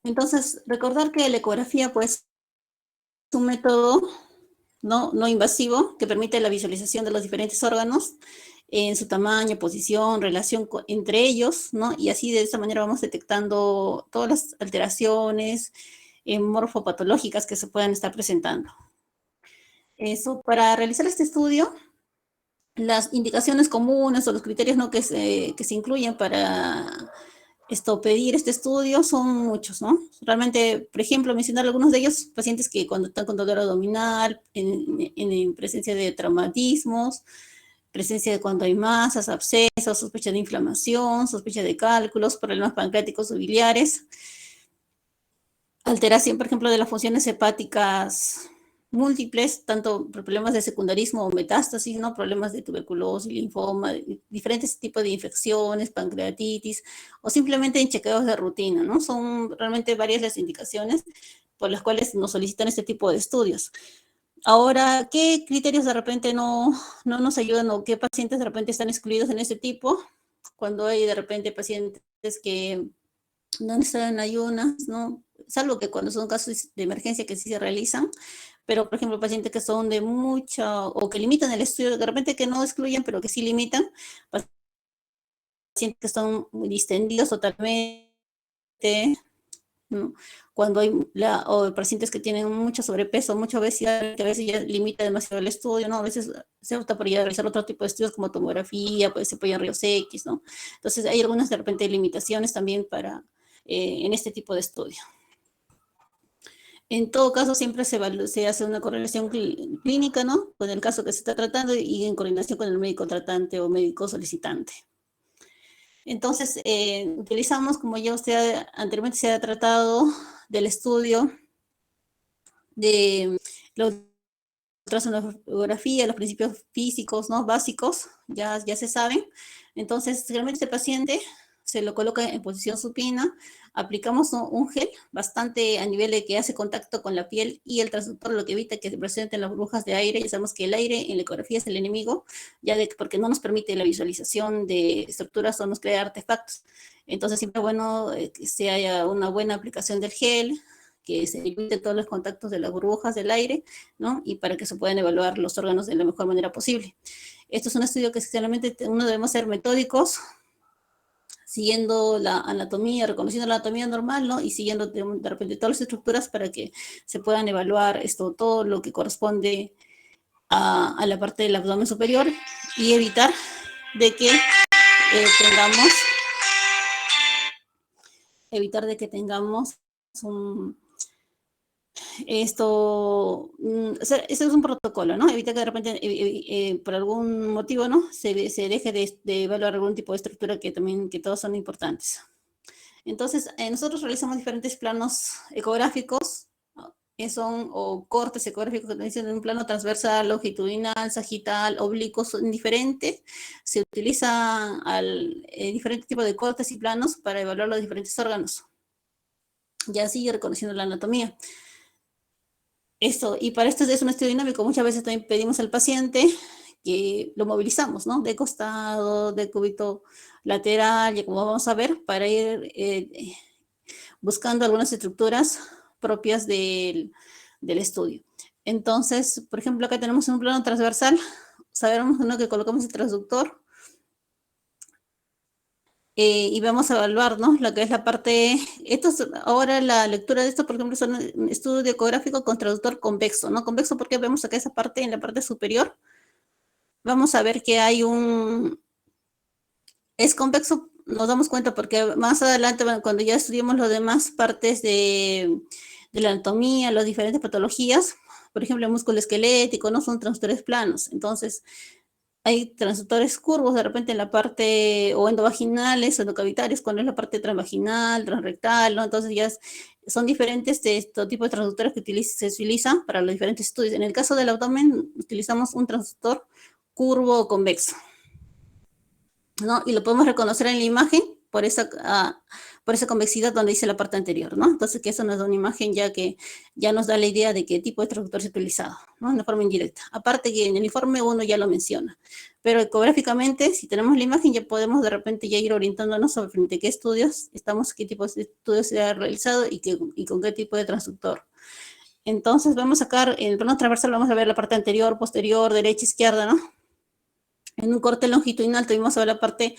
Entonces, recordar que la ecografía, pues, es un método no invasivo que permite la visualización de los diferentes órganos en su tamaño, posición, relación entre ellos, ¿no? Y así de esta manera vamos detectando todas las alteraciones morfopatológicas que se puedan estar presentando. Eso, para realizar este estudio, las indicaciones comunes o los criterios, ¿no?, que se incluyen para pedir este estudio son muchos, ¿no? Realmente, por ejemplo, mencionar algunos de ellos, pacientes que cuando están con dolor abdominal, en presencia de traumatismos, presencia de cuando hay masas, abscesos, sospecha de inflamación, sospecha de cálculos, problemas pancreáticos o biliares, alteración, por ejemplo, de las funciones hepáticas múltiples, tanto problemas de secundarismo o metástasis, ¿no? Problemas de tuberculosis, linfoma, diferentes tipos de infecciones, pancreatitis, o simplemente en chequeos de rutina, ¿no? Son realmente varias las indicaciones por las cuales nos solicitan este tipo de estudios. Ahora, ¿qué criterios de repente no nos ayudan o qué pacientes de repente están excluidos en este tipo? Cuando hay de repente pacientes que no necesitan ayunas, ¿no? Salvo que cuando son casos de emergencia que sí se realizan, pero por ejemplo pacientes que son de mucha o que limitan el estudio, de repente que no excluyen, pero que sí limitan, pacientes que son muy distendidos totalmente, ¿no? Cuando hay o pacientes que tienen mucho sobrepeso, mucha obesidad, que a veces ya limita demasiado el estudio, ¿no? A veces se opta por ya realizar otro tipo de estudios como tomografía, pues se apoyan rayos X, ¿no? Entonces hay algunas de repente limitaciones también para en este tipo de estudio. En todo caso, siempre se hace una correlación clínica, ¿no? Con el caso que se está tratando y en coordinación con el médico tratante o médico solicitante. Entonces, utilizamos, como ya usted anteriormente se ha tratado, del estudio de la ultrasonografía, los principios físicos, ¿no?, básicos, ya se saben. Entonces, realmente este paciente se lo coloca en posición supina, aplicamos un gel bastante a nivel de que hace contacto con la piel y el transductor, lo que evita que se presenten las burbujas de aire. Ya sabemos que el aire en la ecografía es el enemigo, porque no nos permite la visualización de estructuras o nos crea artefactos. Entonces, siempre es bueno que se haya una buena aplicación del gel, que se evite todos los contactos de las burbujas del aire, ¿no? Y para que se puedan evaluar los órganos de la mejor manera posible. Esto es un estudio que sinceramente uno debemos ser metódicos, siguiendo la anatomía, reconociendo la anatomía normal, ¿no? Y siguiendo de repente todas las estructuras para que se puedan evaluar todo lo que corresponde a la parte del abdomen superior y evitar de que tengamos un, o sea, ese es un protocolo, ¿no? Evita que de repente, por algún motivo, ¿no?, se deje de evaluar algún tipo de estructura que todos son importantes. Entonces, nosotros realizamos diferentes planos ecográficos, ¿no?, que son o cortes ecográficos que dicen en un plano transversal, longitudinal, sagital, oblicuo, son diferentes. Se utiliza diferentes tipos de cortes y planos para evaluar los diferentes órganos, y así reconociendo la anatomía. Y para esto es un estudio dinámico. Muchas veces también pedimos al paciente que lo movilizamos, ¿no?, de costado, de cúbito lateral, y como vamos a ver, para ir buscando algunas estructuras propias del estudio. Entonces, por ejemplo, acá tenemos un plano transversal, sabemos, ¿no?, que colocamos el transductor, y vamos a evaluar, ¿no?, lo que es la parte, ahora la lectura de esto, por ejemplo, son un estudio ecográfico con transductor convexo, ¿no? Convexo porque vemos acá esa parte, en la parte superior, vamos a ver que es convexo, nos damos cuenta porque más adelante, cuando ya estudiemos las demás partes de la anatomía, las diferentes patologías, por ejemplo, el músculo esquelético, no son transductores planos. Entonces, hay transductores curvos de repente en la parte, o endovaginales, o endocavitarios, cuando es la parte transvaginal, transrectal, ¿no? Entonces ya son diferentes de estos tipos de transductores que se utilizan para los diferentes estudios. En el caso del abdomen, utilizamos un transductor curvo o convexo, ¿no? Y lo podemos reconocer en la imagen por esa convexidad donde dice la parte anterior, ¿no? Entonces, que eso nos da una imagen ya que ya nos da la idea de qué tipo de traductor se ha utilizado, ¿no? De forma indirecta. Aparte que en el informe uno ya lo menciona, pero ecográficamente, si tenemos la imagen, ya podemos de repente ya ir orientándonos sobre frente a qué estudios estamos, qué tipo de estudios se ha realizado y con qué tipo de transductor. Entonces, vamos a sacar, en el plano transversal vamos a ver la parte anterior, posterior, derecha, izquierda, ¿no? En un corte longitudinal tuvimos a ver la parte,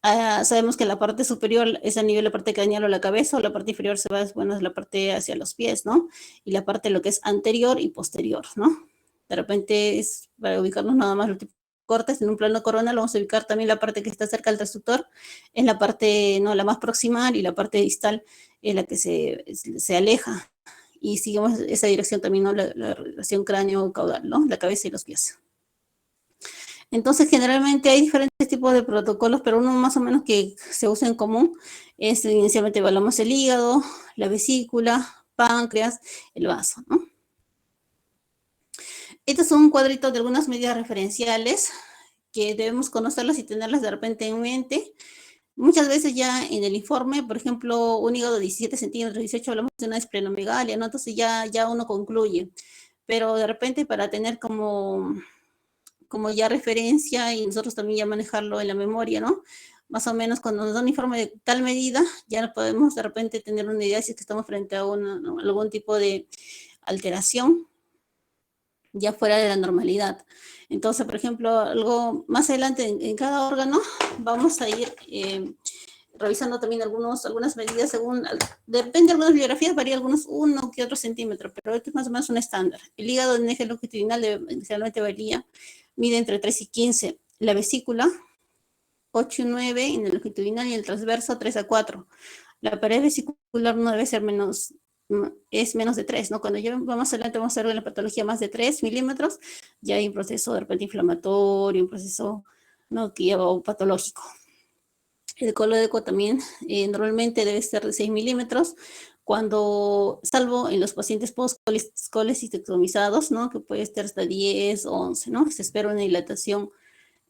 sabemos que la parte superior es a nivel de la parte craneal o la cabeza, o la parte inferior se va, bueno, es la parte hacia los pies, ¿no? Y la parte lo que es anterior y posterior, ¿no? De repente es para ubicarnos nada más los tipos de cortes. En un plano coronal vamos a ubicar también la parte que está cerca del transductor, en la parte, no, la más proximal, y la parte distal es la que se aleja. Y seguimos esa dirección también, ¿no? La relación cráneo-caudal, ¿no? La cabeza y los pies. Entonces, generalmente hay diferentes tipos de protocolos, pero uno más o menos que se usa en común es inicialmente evaluamos el hígado, la vesícula, páncreas, el vaso, ¿no? Este es un cuadrito de algunas medidas referenciales que debemos conocerlas y tenerlas de repente en mente. Muchas veces ya en el informe, por ejemplo, un hígado de 17 centímetros, 18, hablamos de una esplenomegalia, ¿no? Entonces ya uno concluye. Pero de repente para tener como ya referencia y nosotros también ya manejarlo en la memoria, ¿no? Más o menos cuando nos da un informe de tal medida, ya podemos de repente tener una idea si es que estamos frente a ¿no? algún tipo de alteración ya fuera de la normalidad. Entonces, por ejemplo, algo más adelante en cada órgano vamos a ir revisando también algunas medidas según, depende de algunas bibliografías, varía algunos 1 que otro centímetro, pero esto es más o menos un estándar. El hígado en eje longitudinal generalmente varía, mide entre 3 y 15. La vesícula, 8 y 9 en el longitudinal, y el transverso 3 a 4. La pared vesicular no debe ser es menos de 3, ¿no? Cuando ya vamos adelante vamos a ver la patología más de 3 milímetros, ya hay un proceso de repente inflamatorio, un proceso, ¿no? que lleva patológico. El colodeco también normalmente debe ser de 6 milímetros, salvo en los pacientes post-colecistectomizados, ¿no? Que puede estar hasta 10 o 11, ¿no? Se espera una dilatación,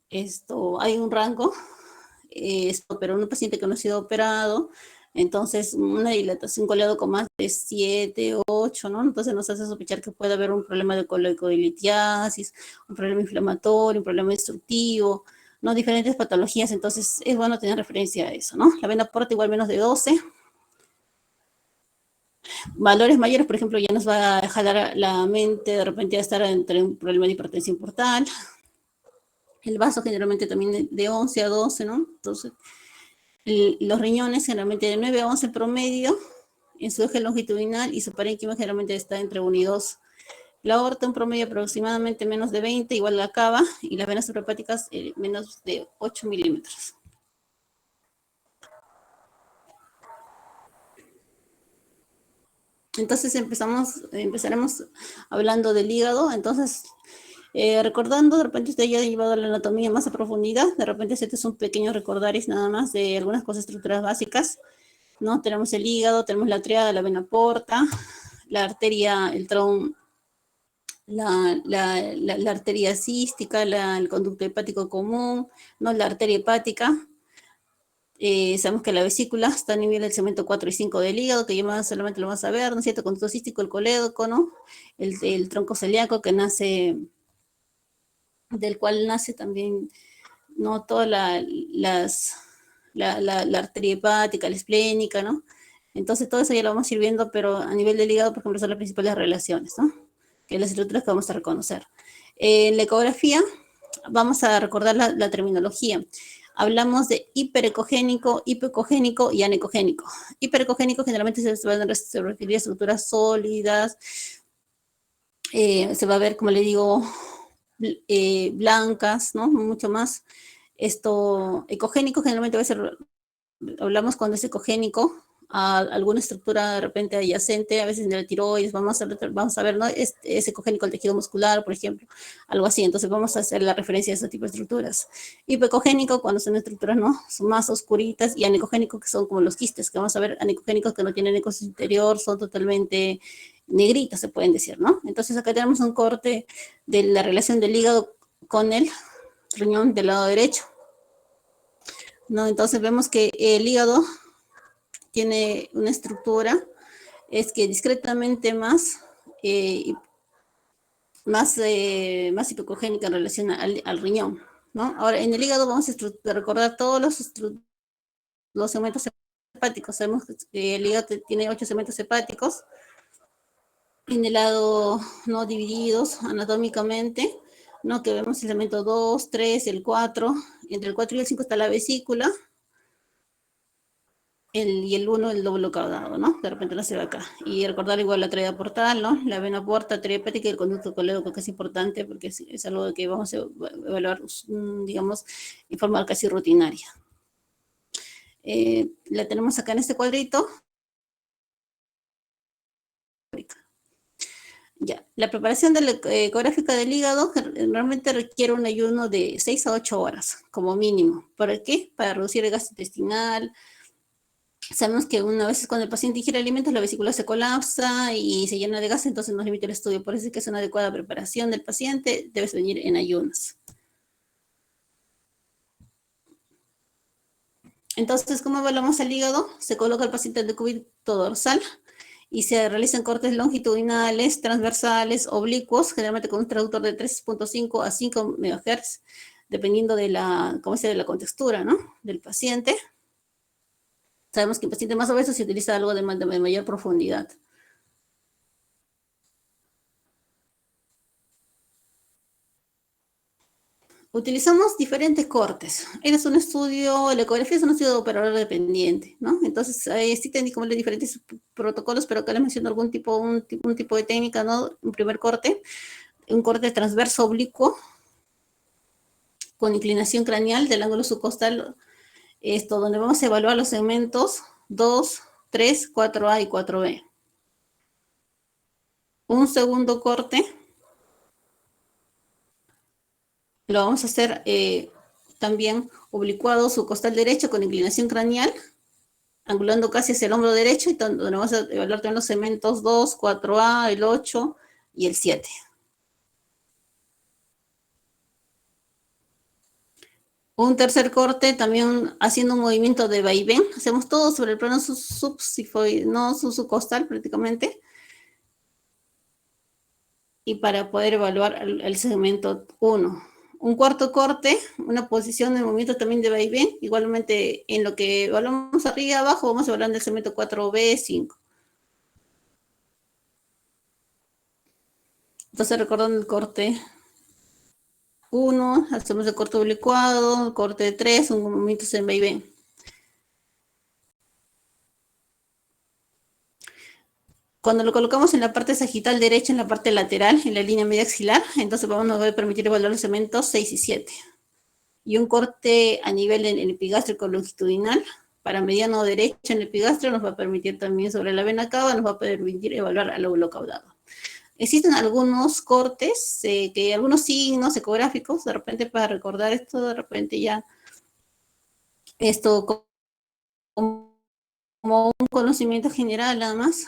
hay un rango, pero en un paciente que no ha sido operado, entonces una dilatación coleado con más de 7, 8, ¿no? Entonces nos hace sospechar que puede haber un problema de colecodilitiasis, un problema inflamatorio, un problema destructivo, ¿no? Diferentes patologías, entonces es bueno tener referencia a eso, ¿no? La vena porta igual menos de 12. Valores mayores, por ejemplo, ya nos va a jalar la mente, de repente va a estar entre un problema de hipertensión portal. El vaso generalmente también de 11 a 12, ¿no? Entonces, los riñones generalmente de 9 a 11 en promedio en su eje longitudinal, y su parénquima generalmente está entre 1 y 2. La aorta en promedio aproximadamente menos de 20, igual la cava, y las venas suprahepáticas menos de 8 milímetros. Entonces empezaremos hablando del hígado. Entonces, recordando, de repente usted ya ha llevado la anatomía más a profundidad, de repente este es un pequeño recordaris nada más de algunas cosas, estructuras básicas, ¿no? Tenemos el hígado, tenemos la triada, la vena porta, la arteria, el tron, la arteria cística, el conducto hepático común, ¿no? La arteria hepática. Sabemos que la vesícula está a nivel del segmento 4 y 5 del hígado, que ya solamente lo vamos a ver, ¿no es cierto? Conducto cístico, el colédoco, ¿no? El tronco celíaco que nace, del cual nace también, ¿no? Toda la arteria hepática, la esplénica, ¿no? Entonces todo eso ya lo vamos a ir viendo, pero a nivel del hígado, por ejemplo, son las principales relaciones, ¿no? Que es las estructuras que vamos a reconocer. En la ecografía vamos a recordar la terminología. Hablamos de hiperecogénico, hipocogénico y anecogénico. Hiperecogénico generalmente se refiere a estructuras sólidas, se va a ver, como le digo, blancas, ¿no? Mucho más. Ecogénico generalmente va a ser, hablamos cuando es ecogénico, a alguna estructura de repente adyacente, a veces en la tiroides, vamos a ver, ¿no? Es ecogénico el tejido muscular, por ejemplo, algo así. Entonces vamos a hacer la referencia a ese tipo de estructuras. Hipocogénico, cuando son estructuras, ¿no? Son más oscuritas, y anecogénico, que son como los quistes, que vamos a ver, anecogénicos que no tienen ecos interior, son totalmente negritos, se pueden decir, ¿no? Entonces acá tenemos un corte de la relación del hígado con el riñón del lado derecho. ¿no? Entonces vemos que el hígado tiene una estructura, es que discretamente más hipocogénica en relación al riñón, ¿no? Ahora, en el hígado vamos a recordar todos los segmentos hepáticos. Sabemos que el hígado tiene 8 segmentos hepáticos, en el lado no divididos anatómicamente, ¿no? Que vemos el segmento 2, 3, el 4, entre el 4 y el 5 está la vesícula, y el 1 el lóbulo caudado, ¿no? De repente no se ve acá. Y recordar igual la arteria portal, ¿no? La vena porta, arteria hepática y el conducto colédoco, que es importante porque es algo que vamos a evaluar, digamos, en forma casi rutinaria. La tenemos acá en este cuadrito. Ya, la preparación de la ecográfica del hígado realmente requiere un ayuno de 6 a 8 horas, como mínimo. ¿Para qué? Para reducir el gasto intestinal. Sabemos que una vez cuando el paciente ingiere alimentos, la vesícula se colapsa y se llena de gas, entonces nos limita el estudio. Por eso es que es una adecuada preparación del paciente, debes venir en ayunas. Entonces, ¿cómo evaluamos el hígado? Se coloca el paciente en decúbito dorsal y se realizan cortes longitudinales, transversales, oblicuos, generalmente con un traductor de 3.5 a 5 MHz, dependiendo de de la contextura, ¿no? Del paciente. Sabemos que en pacientes más obesos se utiliza algo de mayor profundidad. Utilizamos diferentes cortes. Es un estudio, la ecografía es un estudio de operador dependiente, ¿no? Entonces, existen como diferentes protocolos, pero acá les menciono un tipo de técnica, ¿no? Un primer corte, un corte transverso oblicuo con inclinación craneal del ángulo subcostal, esto donde vamos a evaluar los segmentos 2, 3, 4A y 4B. Un segundo corte lo vamos a hacer también oblicuado subcostal derecho con inclinación craneal, angulando casi hacia el hombro derecho, y donde vamos a evaluar también los segmentos 2, 4A, el 8 y el 7. Un tercer corte, también haciendo un movimiento de vaivén. Hacemos todo sobre el plano subcostal prácticamente. Y para poder evaluar el segmento 1. Un cuarto corte, una posición de movimiento también de vaivén. Igualmente, en lo que evaluamos arriba y abajo, vamos a evaluar el segmento 4B, 5. Entonces, recordando el corte 1, hacemos el corte oblicuado, el corte 3, un movimiento en vaivén. Cuando lo colocamos en la parte sagital derecha, en la parte lateral, en la línea media axilar, entonces nos va a permitir evaluar los segmentos 6 y 7. Y un corte a nivel en el epigástrico longitudinal, para mediano derecho en el epigastrio, nos va a permitir también sobre la vena cava, nos va a permitir evaluar al lóbulo caudado. Existen algunos cortes, algunos signos ecográficos, de repente para recordar esto, de repente ya esto como un conocimiento general nada más,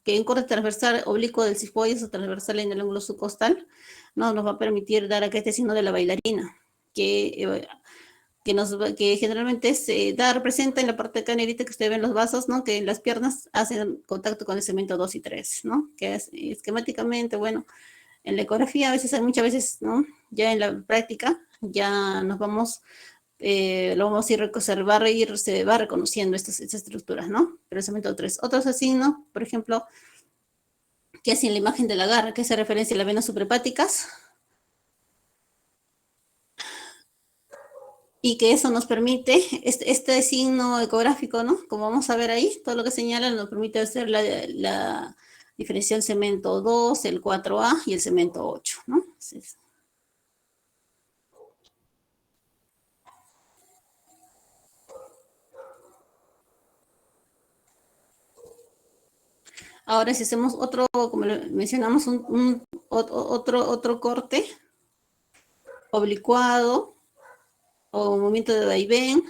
que un corte transversal oblicuo del cifoides o transversal en el ángulo subcostal nos va a permitir dar acá este signo de la bailarina, que generalmente representa en la parte acá negrita que usted ve en los vasos, ¿no? Que las piernas hacen contacto con el segmento 2 y 3, ¿no? Que es esquemáticamente, bueno, en la ecografía muchas veces, ¿no? Ya en la práctica, ya nos vamos, lo vamos a ir, se va reconociendo estas estructuras, ¿no? Pero el segmento 3. Otros así, ¿no? Por ejemplo, que es en la imagen de la garra, que hace referencia a las venas suprahepáticas, y que eso nos permite, este signo ecográfico, ¿no? Como vamos a ver ahí, todo lo que señala nos permite hacer la diferencial segmento 2, el 4A y el segmento 8, ¿no? Entonces, ahora si hacemos otro, como mencionamos, otro corte oblicuado o movimiento de vaivén,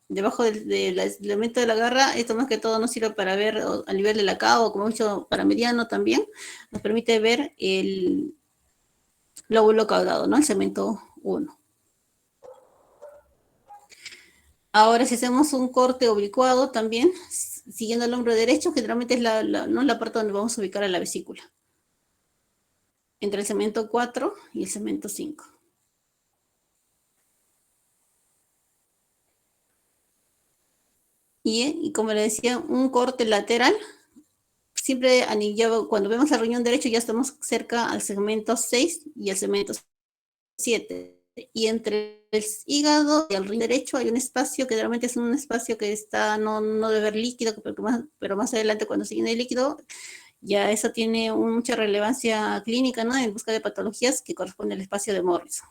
debajo del elemento de la garra, esto más que todo nos sirve para ver a nivel de la cava, o como mucho para mediano también, nos permite ver el lóbulo caudado, ¿no? El segmento 1. Ahora, si hacemos un corte oblicuado también, siguiendo el hombro derecho, generalmente es ¿no? la parte donde vamos a ubicar a la vesícula, entre el segmento 4 y el segmento 5. Y como le decía, un corte lateral, siempre anillado, cuando vemos el riñón derecho ya estamos cerca al segmento 6 y al segmento 7. Y entre el hígado y el riñón derecho hay un espacio que realmente es un espacio que está, no debe haber líquido, pero más adelante cuando se llena el líquido, ya eso tiene mucha relevancia clínica, ¿no? En busca de patologías que corresponde al espacio de Morris.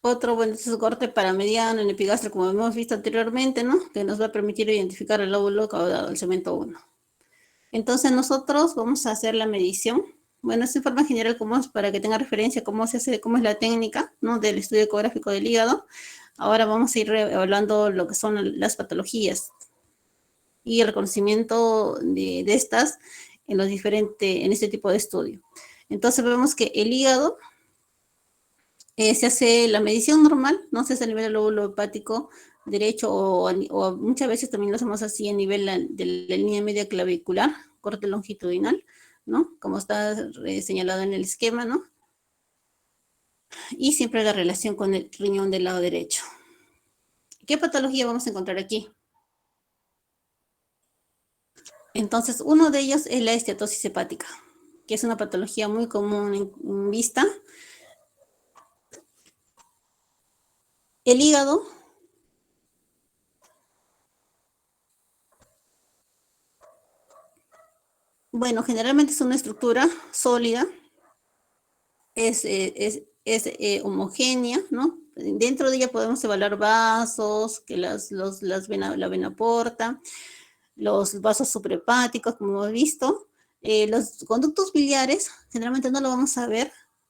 Otro, bueno, es un corte para mediano en epigastro, como hemos visto anteriormente, ¿no? Que nos va a permitir identificar el lóbulo caudado del segmento 1. Entonces nosotros vamos a hacer la medición. Bueno, es en forma general como es para que tenga referencia cómo se hace, cómo es la técnica, ¿no? Del estudio ecográfico del hígado. Ahora vamos a ir evaluando lo que son las patologías y el reconocimiento de estas en los diferentes, en este tipo de estudio. Entonces vemos que el hígado se hace la medición normal, no se hace a nivel del lóbulo hepático derecho o muchas veces también lo hacemos así a nivel de la línea media clavicular, corte longitudinal, ¿no? Como está señalado en el esquema, ¿no? Y siempre la relación con el riñón del lado derecho. ¿Qué patología vamos a encontrar aquí? Entonces, uno de ellos es la esteatosis hepática, que es una patología muy común en vista. El hígado, bueno, generalmente es una estructura sólida, homogénea, ¿no? Dentro de ella podemos evaluar vasos, que la vena porta, los vasos suprahepáticos, como hemos visto. Los conductos biliares generalmente no lo vamos a ver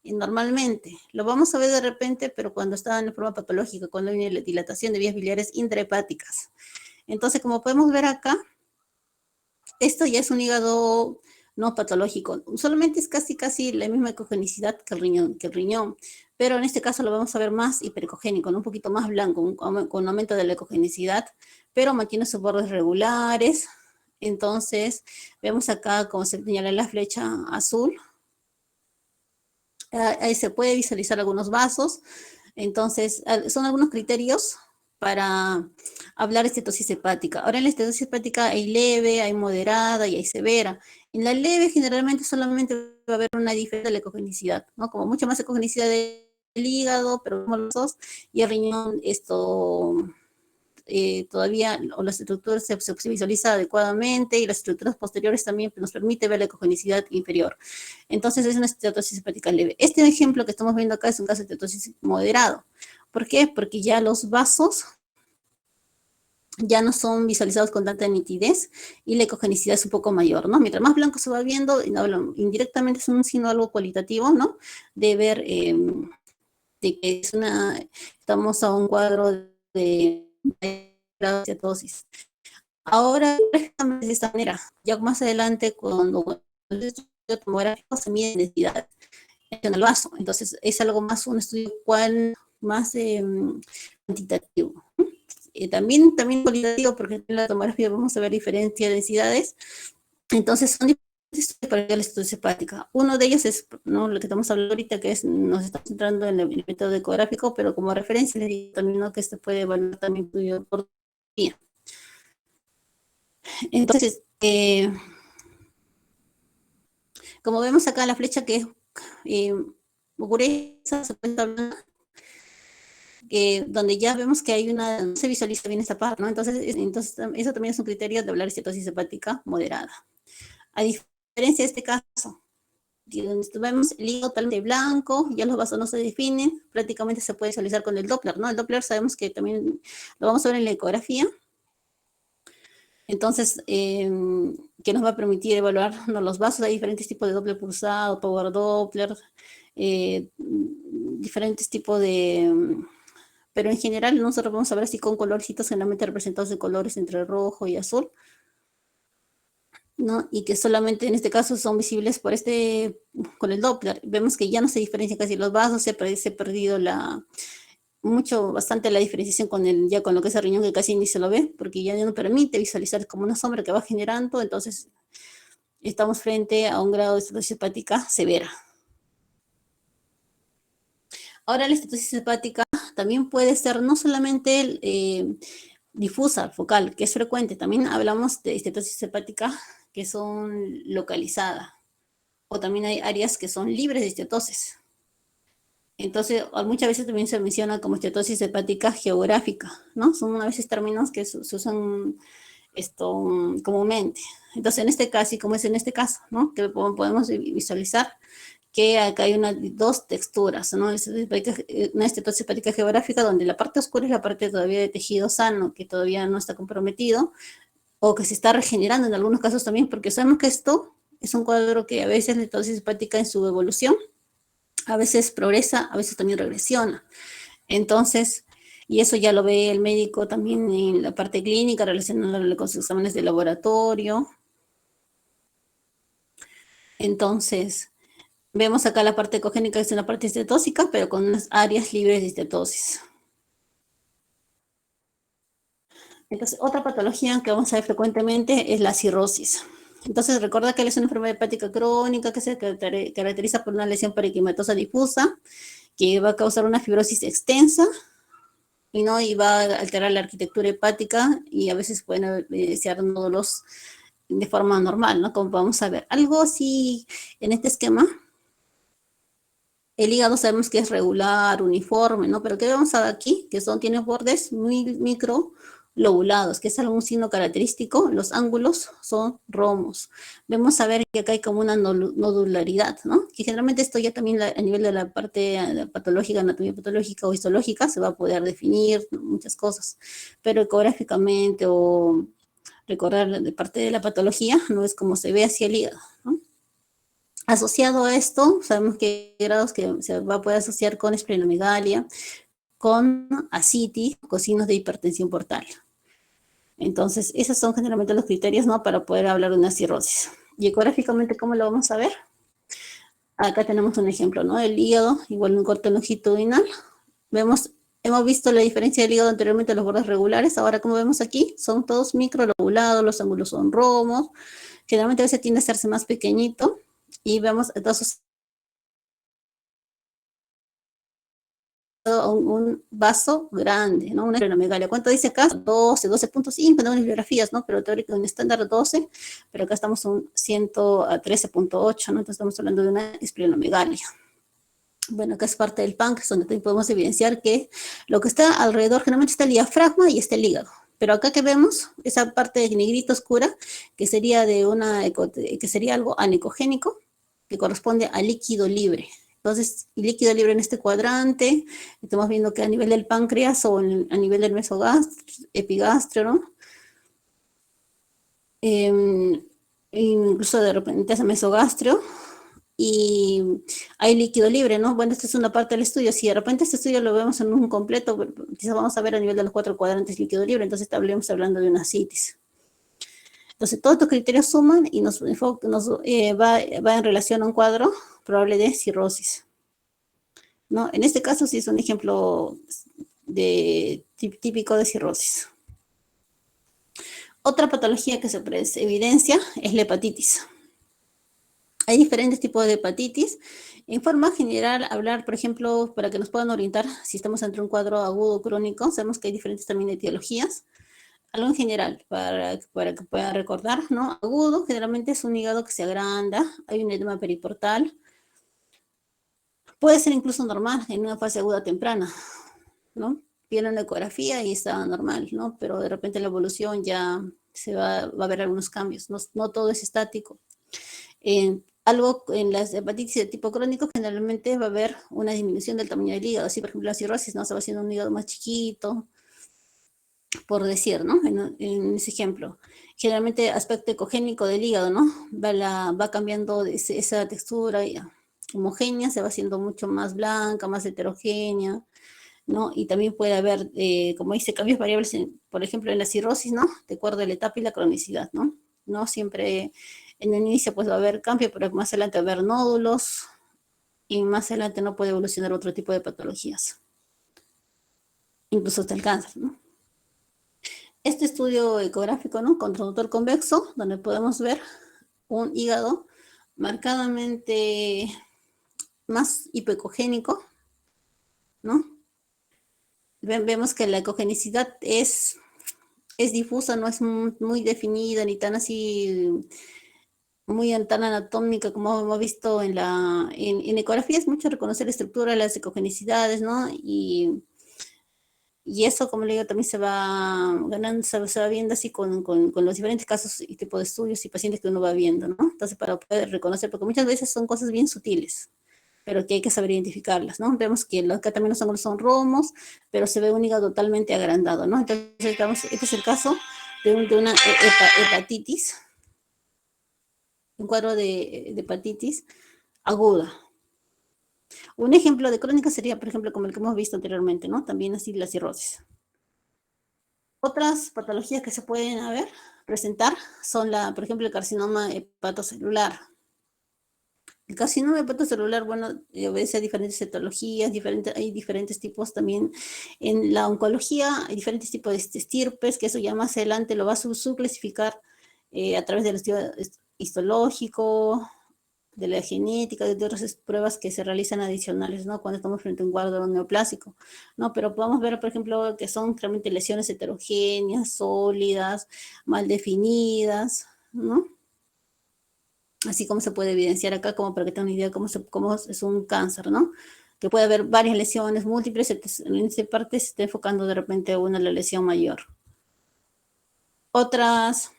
normalmente. Lo vamos a ver de repente, pero cuando está en forma patológica, cuando hay una dilatación de vías biliares intrahepáticas. Entonces, como podemos ver acá, esto ya es un hígado no patológico. Solamente es casi la misma ecogenicidad que el riñón, pero en este caso lo vamos a ver más hiperecogénico, ¿no? Un poquito más blanco, con aumento de la ecogenicidad, pero mantiene sus bordes regulares. Entonces, vemos acá, como se señala en la flecha azul, ahí se puede visualizar algunos vasos. Entonces, son algunos criterios para hablar de estetosis hepática. Ahora en la estetosis hepática hay leve, hay moderada y hay severa. En la leve generalmente solamente va a haber una diferencia de la ecogenicidad, ¿no? Como mucha más ecogenicidad del hígado, pero como los dos, y el riñón, todavía, o las estructuras se visualiza adecuadamente y las estructuras posteriores también nos permite ver la ecogenicidad inferior. Entonces es una estetosis hepática leve. Este ejemplo que estamos viendo acá es un caso de estetosis moderado. ¿Por qué? Porque ya los vasos ya no son visualizados con tanta nitidez y la ecogenicidad es un poco mayor, ¿no? Mientras más blanco se va viendo, indirectamente es un signo algo cualitativo, ¿no? De ver de que estamos a un cuadro de cetosis. Ahora, de esta manera, ya más adelante, cuando el estudio tomográfico se mide densidad en el vaso, entonces es algo más, un estudio más cuantitativo. También cualitativo, porque en la tomografía vamos a ver diferentes densidades, entonces son diferentes para la estudio hepática. Uno de ellos es, ¿no?, lo que estamos hablando ahorita, que es, nos estamos centrando en el método ecográfico, pero como referencia les digo también, ¿no?, que se puede evaluar también por día. Entonces, como vemos acá la flecha que es gruesa, donde ya vemos que hay no se visualiza bien esta parte, ¿no? Entonces, eso también es un criterio de hablar de cetosis hepática moderada. A diferencia de este caso, donde vemos el hígado totalmente blanco, ya los vasos no se definen, prácticamente se puede visualizar con el Doppler, ¿no? El Doppler sabemos que también lo vamos a ver en la ecografía. Entonces, que nos va a permitir evaluar, ¿no?, los vasos. Hay diferentes tipos de Doppler pulsado, Power Doppler, diferentes tipos de... Pero en general nosotros vamos a ver así con colorcitos generalmente representados de colores entre rojo y azul. ¿no? Y que solamente en este caso son visibles por con el Doppler. Vemos que ya no se diferencian casi los vasos, se ha perdido bastante la diferenciación ya con lo que es el riñón, que casi ni se lo ve, porque ya no permite visualizar como una sombra que va generando, entonces estamos frente a un grado de estenosis hepática severa. Ahora la estenosis hepática también puede ser no solamente difusa, focal, que es frecuente, también hablamos de estenosis hepática que son localizadas, o también hay áreas que son libres de estetosis. Entonces, muchas veces también se menciona como estetosis hepática geográfica, ¿no? Son a veces términos que se usan comúnmente. Entonces, en este caso, y como es en este caso, ¿no? Que podemos visualizar que acá hay dos texturas, ¿no? Una estetosis hepática geográfica donde la parte oscura es la parte todavía de tejido sano, que todavía no está comprometido, o que se está regenerando en algunos casos también, porque sabemos que esto es un cuadro que a veces la estetosis hepática en su evolución a veces progresa, a veces también regresiona. Entonces, y eso ya lo ve el médico también en la parte clínica, relacionándolo con sus exámenes de laboratorio. Entonces, vemos acá la parte ecogénica, que es una parte estetósica, pero con unas áreas libres de estetosis. Entonces, otra patología que vamos a ver frecuentemente es la cirrosis. Entonces, recuerda que es una enfermedad hepática crónica que se caracteriza por una lesión periquimatosa difusa, que va a causar una fibrosis extensa, y va a alterar la arquitectura hepática y a veces pueden evidenciar nódulos de forma normal, ¿no? Como vamos a ver. Algo así en este esquema, el hígado sabemos que es regular, uniforme, ¿no? Pero ¿qué vemos aquí? Que tiene bordes muy micro lobulados, que es algún signo característico. Los ángulos son romos. Vemos a ver que acá hay como una nodularidad, ¿no? Que generalmente esto ya también a nivel de la parte patológica, anatomía patológica o histológica, se va a poder definir muchas cosas. Pero ecográficamente o recordar de parte de la patología, no es como se ve hacia el hígado, ¿no? Asociado a esto, sabemos que hay grados que se va a poder asociar con esplenomegalia, con ascitis, con signos de hipertensión portal. Entonces, esos son generalmente los criterios, ¿no? Para poder hablar de una cirrosis. Y ecográficamente, ¿cómo lo vamos a ver? Acá tenemos un ejemplo, ¿no? El hígado, igual un corte longitudinal. Hemos visto la diferencia del hígado anteriormente, los bordes regulares. Ahora, como vemos aquí, son todos microlobulados, los ángulos son romos. Generalmente a veces tiende a hacerse más pequeñito. Y vemos entonces un vaso grande, ¿no? Una esplenomegalia. ¿Cuánto dice acá? 12.5, no en bibliografías, ¿no? Pero teórico en estándar 12, pero acá estamos un 113.8, ¿no? Entonces estamos hablando de una esplenomegalia. Bueno, acá es parte del páncreas, donde también podemos evidenciar que lo que está alrededor generalmente está el diafragma y está el hígado. Pero acá que vemos, esa parte de negrita oscura, que sería que sería algo anecogénico, que corresponde a líquido libre. Entonces, líquido libre en este cuadrante, estamos viendo que a nivel del páncreas o a nivel del epigastrio, ¿no? Incluso de repente es mesogastrio, y hay líquido libre, ¿no? Bueno, esta es una parte del estudio. Si de repente este estudio lo vemos en un completo, quizás vamos a ver a nivel de los 4 cuadrantes líquido libre, entonces estaríamos hablando de una ascitis. Entonces, todos estos criterios suman y va en relación a un cuadro probable de cirrosis, ¿no? En este caso sí es un ejemplo típico de cirrosis. Otra patología que se evidencia es la hepatitis. Hay diferentes tipos de hepatitis. En forma general, hablar, por ejemplo, para que nos puedan orientar si estamos ante un cuadro agudo o crónico, sabemos que hay diferentes también etiologías. Algo en general, para que puedan recordar, ¿no? Agudo, generalmente es un hígado que se agranda, hay un edema periportal. Puede ser incluso normal en una fase aguda temprana, ¿no? Viene una ecografía y está normal, ¿no? Pero de repente la evolución ya va a haber algunos cambios, no todo es estático. Algo en las hepatitis de tipo crónico generalmente va a haber una disminución del tamaño del hígado. Así, por ejemplo, la cirrosis, ¿no? Se va haciendo un hígado más chiquito, por decir, ¿no? En ese ejemplo. Generalmente aspecto ecogénico del hígado, ¿no? Va cambiando esa textura homogénea, se va haciendo mucho más blanca, más heterogénea, ¿no? Y también puede haber, como dice, cambios variables, por ejemplo, en la cirrosis, ¿no? De acuerdo a la etapa y la cronicidad, ¿no? ¿no? Siempre en el inicio pues va a haber cambio, pero más adelante va a haber nódulos y más adelante no puede evolucionar otro tipo de patologías, incluso hasta el cáncer, ¿no? Este estudio ecográfico, ¿no? Con traductor convexo, donde podemos ver un hígado marcadamente más hipoecogénico, ¿no? Vemos que la ecogenicidad es difusa, no es muy definida, ni tan así, muy tan anatómica como hemos visto en ecografía. Es mucho reconocer la estructura, las ecogenicidades, ¿no? Y eso, como le digo, también se va ganando, se va viendo así con los diferentes casos y tipo de estudios y pacientes que uno va viendo, ¿no? Entonces, para poder reconocer, porque muchas veces son cosas bien sutiles, pero que hay que saber identificarlas, ¿no? Vemos que acá también los ángulos son romos, pero se ve un hígado totalmente agrandado, ¿no? Entonces, digamos, este es el caso de una hepatitis, un cuadro de hepatitis aguda. Un ejemplo de crónica sería, por ejemplo, como el que hemos visto anteriormente, ¿no? También así la cirrosis. Otras patologías que se pueden presentar son, por ejemplo, el carcinoma hepatocelular. El carcinoma hepatocelular, bueno, obedece a diferentes etiologías, hay diferentes tipos también. En la oncología hay diferentes tipos de estirpes, que eso ya más adelante lo va a subclasificar a través del estudio histológico, de la genética, de otras pruebas que se realizan adicionales, ¿no? Cuando estamos frente a un cuadro neoplásico, ¿no? Pero podemos ver, por ejemplo, que son realmente lesiones heterogéneas, sólidas, mal definidas, ¿no? Así como se puede evidenciar acá, como para que tengan una idea cómo es un cáncer, ¿no? Que puede haber varias lesiones múltiples, en esta parte se está enfocando de repente una la lesión mayor. Otras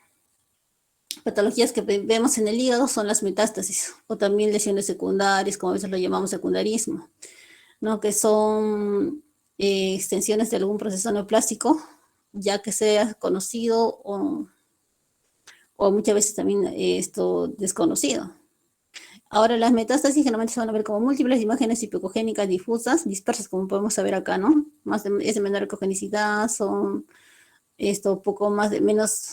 patologías que vemos en el hígado son las metástasis, o también lesiones secundarias, como a veces lo llamamos secundarismo, ¿no? Que son extensiones de algún proceso neoplásico, ya que sea conocido o muchas veces también esto desconocido. Ahora, las metástasis generalmente se van a ver como múltiples imágenes hipocogénicas difusas, dispersas, como podemos saber acá, ¿no? Es de menor ecogenicidad, son poco más de menos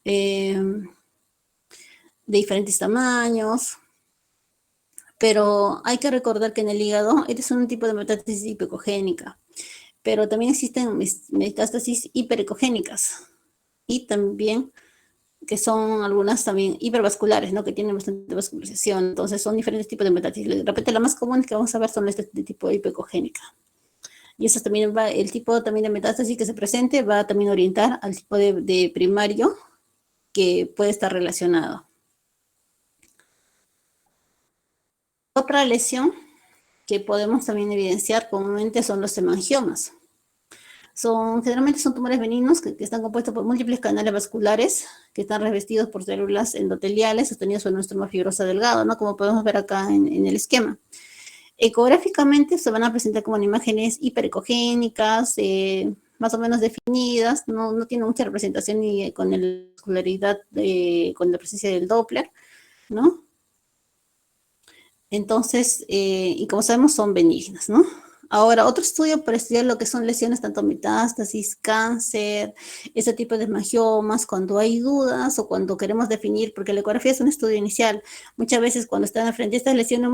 de diferentes tamaños, pero hay que recordar que en el hígado este es un tipo de metástasis hipocogénica, pero también existen metástasis hiperecogénicas y también que son algunas también hipervasculares, ¿no? Que tienen bastante vascularización. Entonces son diferentes tipos de metástasis. De repente la más común que vamos a ver son de tipo hipercogénica. Y eso también el tipo también de metástasis que se presente va a también orientar al tipo de primario que puede estar relacionado. Otra lesión que podemos también evidenciar comúnmente son los hemangiomas. Generalmente son tumores benignos que están compuestos por múltiples canales vasculares que están revestidos por células endoteliales sostenidas por una estroma fibrosa delgado, ¿no? Como podemos ver acá en el esquema. Ecográficamente se van a presentar como imágenes hiperecogénicas, más o menos definidas, no tiene mucha representación ni con la vascularidad, con la presencia del Doppler, ¿no? Entonces, y como sabemos, son benignas, ¿no? Ahora, otro estudio para estudiar lo que son lesiones, tanto metástasis, cáncer, ese tipo de hemangiomas, cuando hay dudas o cuando queremos definir, porque la ecografía es un estudio inicial. Muchas veces cuando están frente a estas lesiones,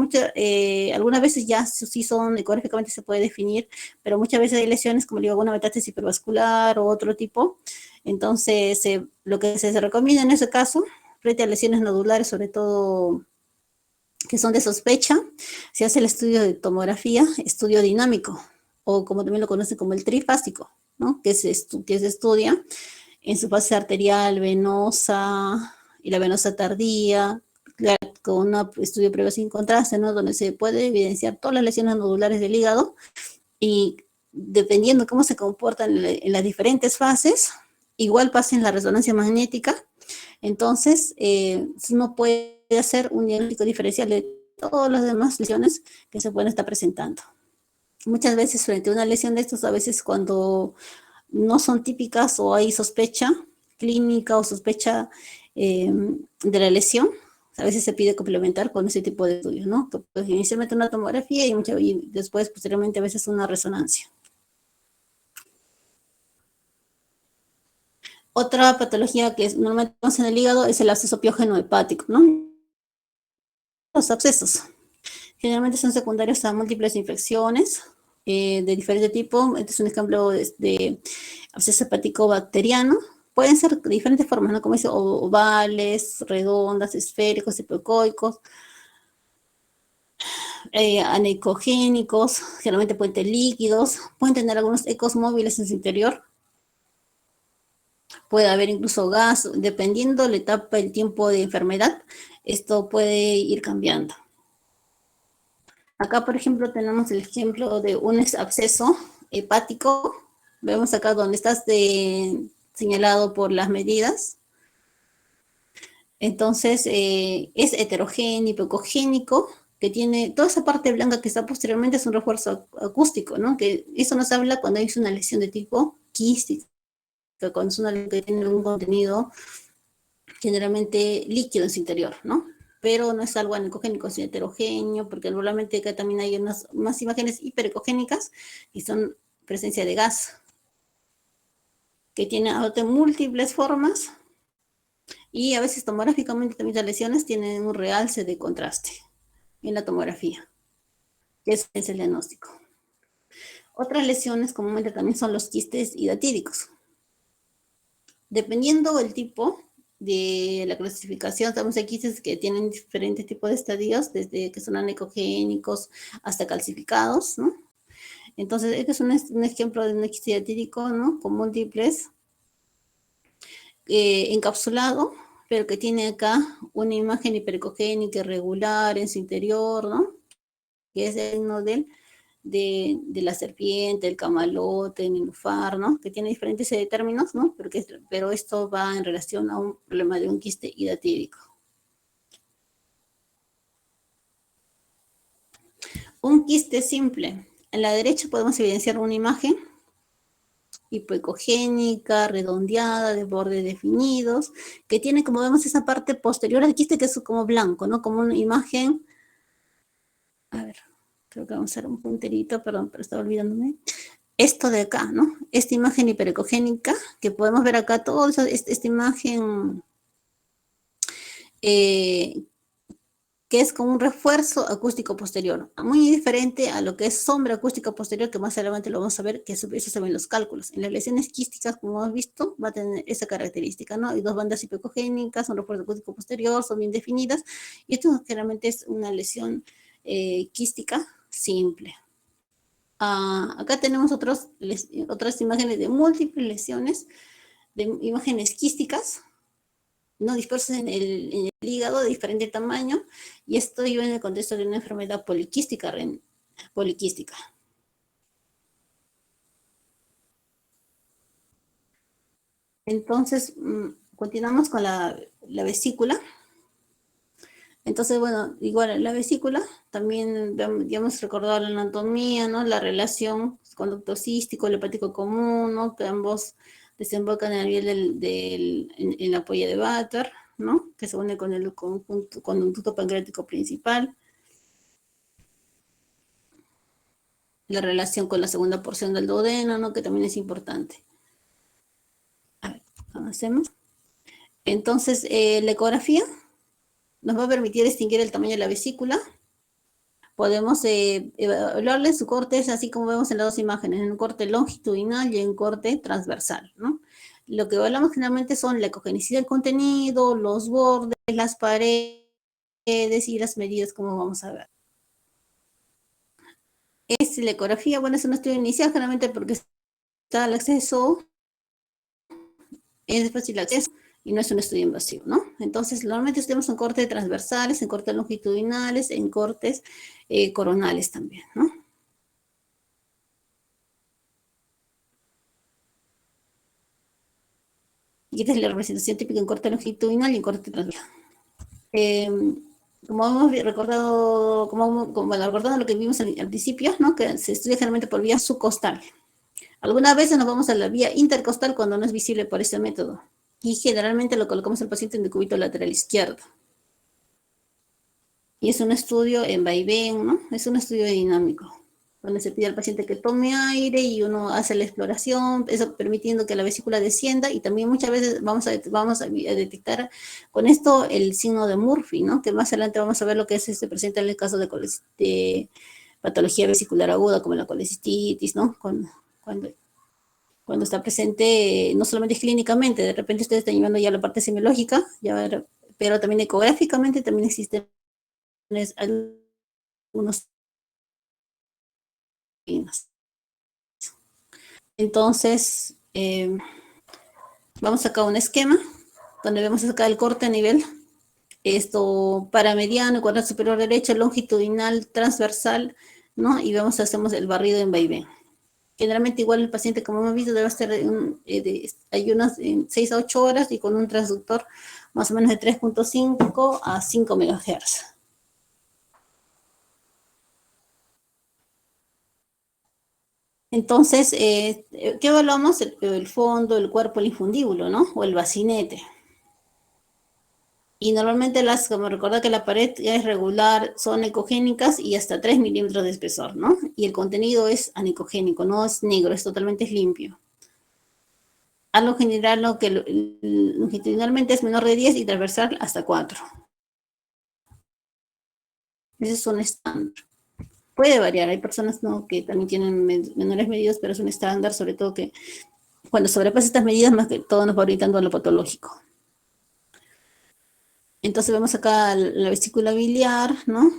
algunas veces ya sí son, ecográficamente se puede definir, pero muchas veces hay lesiones, como digo, alguna metástasis hipervascular o otro tipo. Entonces, lo que se recomienda en ese caso, frente a lesiones nodulares, sobre todo que son de sospecha, se hace el estudio de tomografía, estudio dinámico, o como también lo conocen como el trifásico, ¿no? Que se estudia en su fase arterial, venosa y la venosa tardía, con un estudio previo sin contraste, ¿no? Donde se puede evidenciar todas las lesiones nodulares del hígado y dependiendo cómo se comportan en las diferentes fases, igual pasa en la resonancia magnética. Entonces, uno puede hacer un diagnóstico diferencial de todas las demás lesiones que se pueden estar presentando. Muchas veces frente a una lesión de estos, a veces cuando no son típicas o hay sospecha clínica o sospecha de la lesión, a veces se pide complementar con ese tipo de estudios, ¿no? Pues inicialmente una tomografía y después, posteriormente, a veces una resonancia. Otra patología que normalmente vemos en el hígado es el absceso piógeno hepático, ¿no? Los abscesos generalmente son secundarios a múltiples infecciones de diferente tipo. Este es un ejemplo de absceso hepático bacteriano. Pueden ser de diferentes formas, ¿no? Como dice, ovales, redondas, esféricos, hipocoicos, anecogénicos, generalmente pueden tener líquidos, pueden tener algunos ecos móviles en su interior. Puede haber incluso gas, dependiendo la etapa, el tiempo de enfermedad, esto puede ir cambiando. Acá, por ejemplo, tenemos el ejemplo de un absceso hepático. Vemos acá donde está señalado por las medidas. Entonces, es heterogéneo, hipocogénico, que tiene toda esa parte blanca que está posteriormente, es un refuerzo acústico, ¿no? Que eso nos habla cuando hay una lesión de tipo quística, cuando es una lesión que tiene un contenido generalmente líquido en su interior, ¿no? Pero no es algo anecogénico, sino heterogéneo, porque probablemente acá también hay más imágenes hiperecogénicas y son presencia de gas, que tiene múltiples formas y a veces tomográficamente también las lesiones tienen un realce de contraste en la tomografía, que es el diagnóstico. Otras lesiones comúnmente también son los quistes hidatídicos. Dependiendo del tipo de la clasificación, tenemos quistes que tienen diferentes tipos de estadios, desde que son anecogénicos hasta calcificados, ¿no? Entonces, este es un ejemplo de un quiste hidatídico, ¿no? Con múltiples, encapsulado, pero que tiene acá una imagen hiperecogénica irregular en su interior, ¿no? Que es el signo de la serpiente, el camalote, el ninfar, ¿no? Que tiene diferentes términos, ¿no? Pero esto va en relación a un problema de un quiste hidatídico. Un quiste simple. En la derecha podemos evidenciar una imagen hipoecogénica, redondeada, de bordes definidos, que tiene, como vemos, esa parte posterior al quiste que es como blanco, ¿no? Como una imagen. A ver, creo que vamos a hacer un punterito, perdón, pero estaba olvidándome. Esto de acá, ¿no? Esta imagen hiperecogénica, que podemos ver acá, toda esta imagen que es como un refuerzo acústico posterior, muy diferente a lo que es sombra acústica posterior, que más adelante lo vamos a ver, que eso se ve en los cálculos. En las lesiones quísticas, como hemos visto, va a tener esa característica, ¿no? Hay dos bandas hipoecogénicas, un refuerzo acústico posterior, son bien definidas, y esto generalmente es una lesión quística simple. Acá tenemos otras imágenes de múltiples lesiones, de imágenes quísticas, no dispersas en el hígado de diferente tamaño, y esto iba en el contexto de una enfermedad poliquística. Entonces, continuamos con la vesícula. Entonces, bueno, igual la vesícula, también ya hemos recordado la anatomía, ¿no? La relación conducto cístico, el hepático común, ¿no? Que ambos desembocan a nivel en la polla de Vater, ¿no? Que se une con el conducto pancreático principal. La relación con la segunda porción del duodeno, ¿no? Que también es importante. A ver, avancemos. Entonces, la ecografía nos va a permitir distinguir el tamaño de la vesícula. Podemos evaluarle su corte, así como vemos en las dos imágenes, en un corte longitudinal y en un corte transversal, ¿no? Lo que evaluamos generalmente son la ecogenicidad del contenido, los bordes, las paredes y las medidas, como vamos a ver. Es la ecografía, bueno, es un estudio inicial generalmente porque está al acceso, es de fácil acceso y no es un estudio invasivo, ¿no? Entonces, normalmente tenemos en cortes transversales, en cortes longitudinales, en cortes coronales también, ¿no? Y esta es la representación típica en corte longitudinal y en corte transversal. Como hemos recordado, recordando lo que vimos al principio, ¿no? Que se estudia generalmente por vía subcostal. Algunas veces nos vamos a la vía intercostal cuando no es visible por ese método. Y generalmente lo colocamos al paciente en el cúbito lateral izquierdo. Y es un estudio en vaivén, ¿no? Es un estudio dinámico. cuando se pide al paciente que tome aire y uno hace la exploración, eso permitiendo que la vesícula descienda, y también muchas veces vamos a detectar con esto el signo de Murphy, ¿no? Que más adelante vamos a ver lo que se presenta en el caso de patología vesicular aguda, como la colecistitis, ¿no? Cuando está presente, no solamente clínicamente, de repente ustedes están llevando ya la parte semiológica, ya, pero también ecográficamente también existen algunos signos. Entonces, vamos acá a un esquema donde vemos acá el corte a nivel, esto para mediano, cuadrado superior derecha, longitudinal, transversal, ¿no? Y vemos, hacemos el barrido en vaivén. Generalmente igual el paciente, como hemos visto, debe estar ayunas en 6 a 8 horas y con un transductor más o menos de 3.5 a 5 MHz. Entonces, ¿qué evaluamos? El fondo, el cuerpo, el infundíbulo, ¿no? O el bacinete. Y normalmente como recuerda que la pared es regular, son ecogénicas y hasta 3 milímetros de espesor, ¿no? Y el contenido es anicogénico, no es negro, es totalmente limpio. A lo general, lo que longitudinalmente es menor de 10 y transversal hasta 4. Ese es un estándar. Puede variar, hay personas ¿no? que también tienen menores medidas, pero es un estándar, sobre todo que cuando sobrepasa estas medidas, más que todo nos va orientando a lo patológico. Entonces vemos acá la vesícula biliar, ¿no?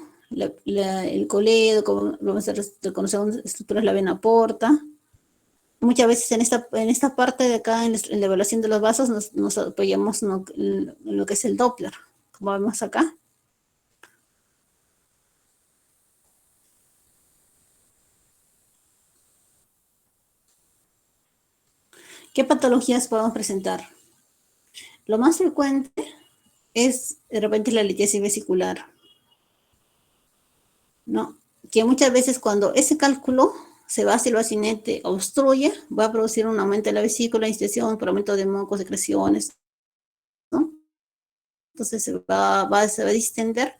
El coledo, como vamos a reconocer estructuras, la vena porta. Muchas veces en esta parte de acá, en la evaluación de los vasos, nos apoyamos ¿no? en lo que es el Doppler, como vemos acá. ¿Qué patologías podemos presentar? Lo más frecuente es de repente la litiasis vesicular, ¿no? Que muchas veces cuando ese cálculo se va hacia el bacinete, obstruye, va a producir un aumento de la vesícula, instalación, por aumento de mocos, secreciones, ¿no? Entonces se va a distender.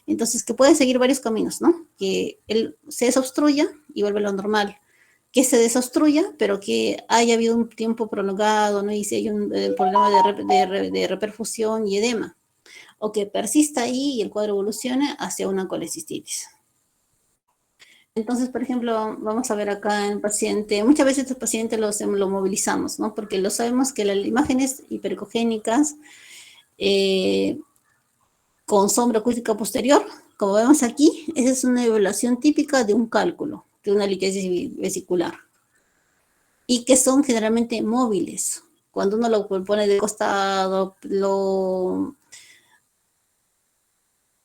Entonces, que puede seguir varios caminos, ¿no? Que él se desobstruya y vuelve a lo normal. Que se desobstruya, pero que haya habido un tiempo prolongado, ¿no? Y si hay un problema de reperfusión y edema. O que persista ahí y el cuadro evolucione hacia una colecistitis. Entonces, por ejemplo, vamos a ver acá en el paciente, muchas veces estos pacientes lo movilizamos, ¿no? Porque lo sabemos que las imágenes hiperecogénicas con sombra acústica posterior, como vemos aquí, esa es una evaluación típica de un cálculo, de una liquesis vesicular, y que son generalmente móviles. Cuando uno lo pone de costado,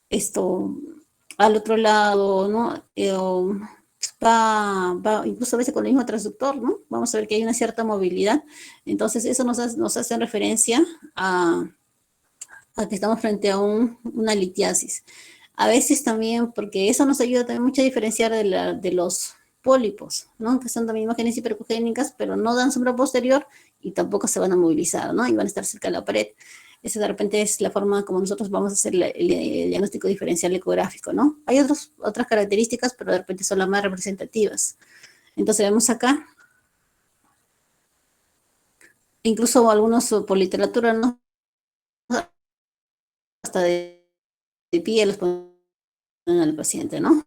esto al otro lado, ¿no? Incluso a veces con el mismo transductor, ¿no? Vamos a ver que hay una cierta movilidad. Entonces, eso nos hace referencia a que estamos frente a una litiasis. A veces también, porque eso nos ayuda también mucho a diferenciar de los pólipos, ¿no? Que son también imágenes hipercogénicas, pero no dan sombra posterior y tampoco se van a movilizar, ¿no? Y van a estar cerca de la pared. Esa de repente es la forma como nosotros vamos a hacer el diagnóstico diferencial ecográfico, ¿no? Hay otras características, pero de repente son las más representativas. Entonces vemos acá, incluso algunos por literatura, ¿no? Hasta de pie los ponen al paciente, ¿no?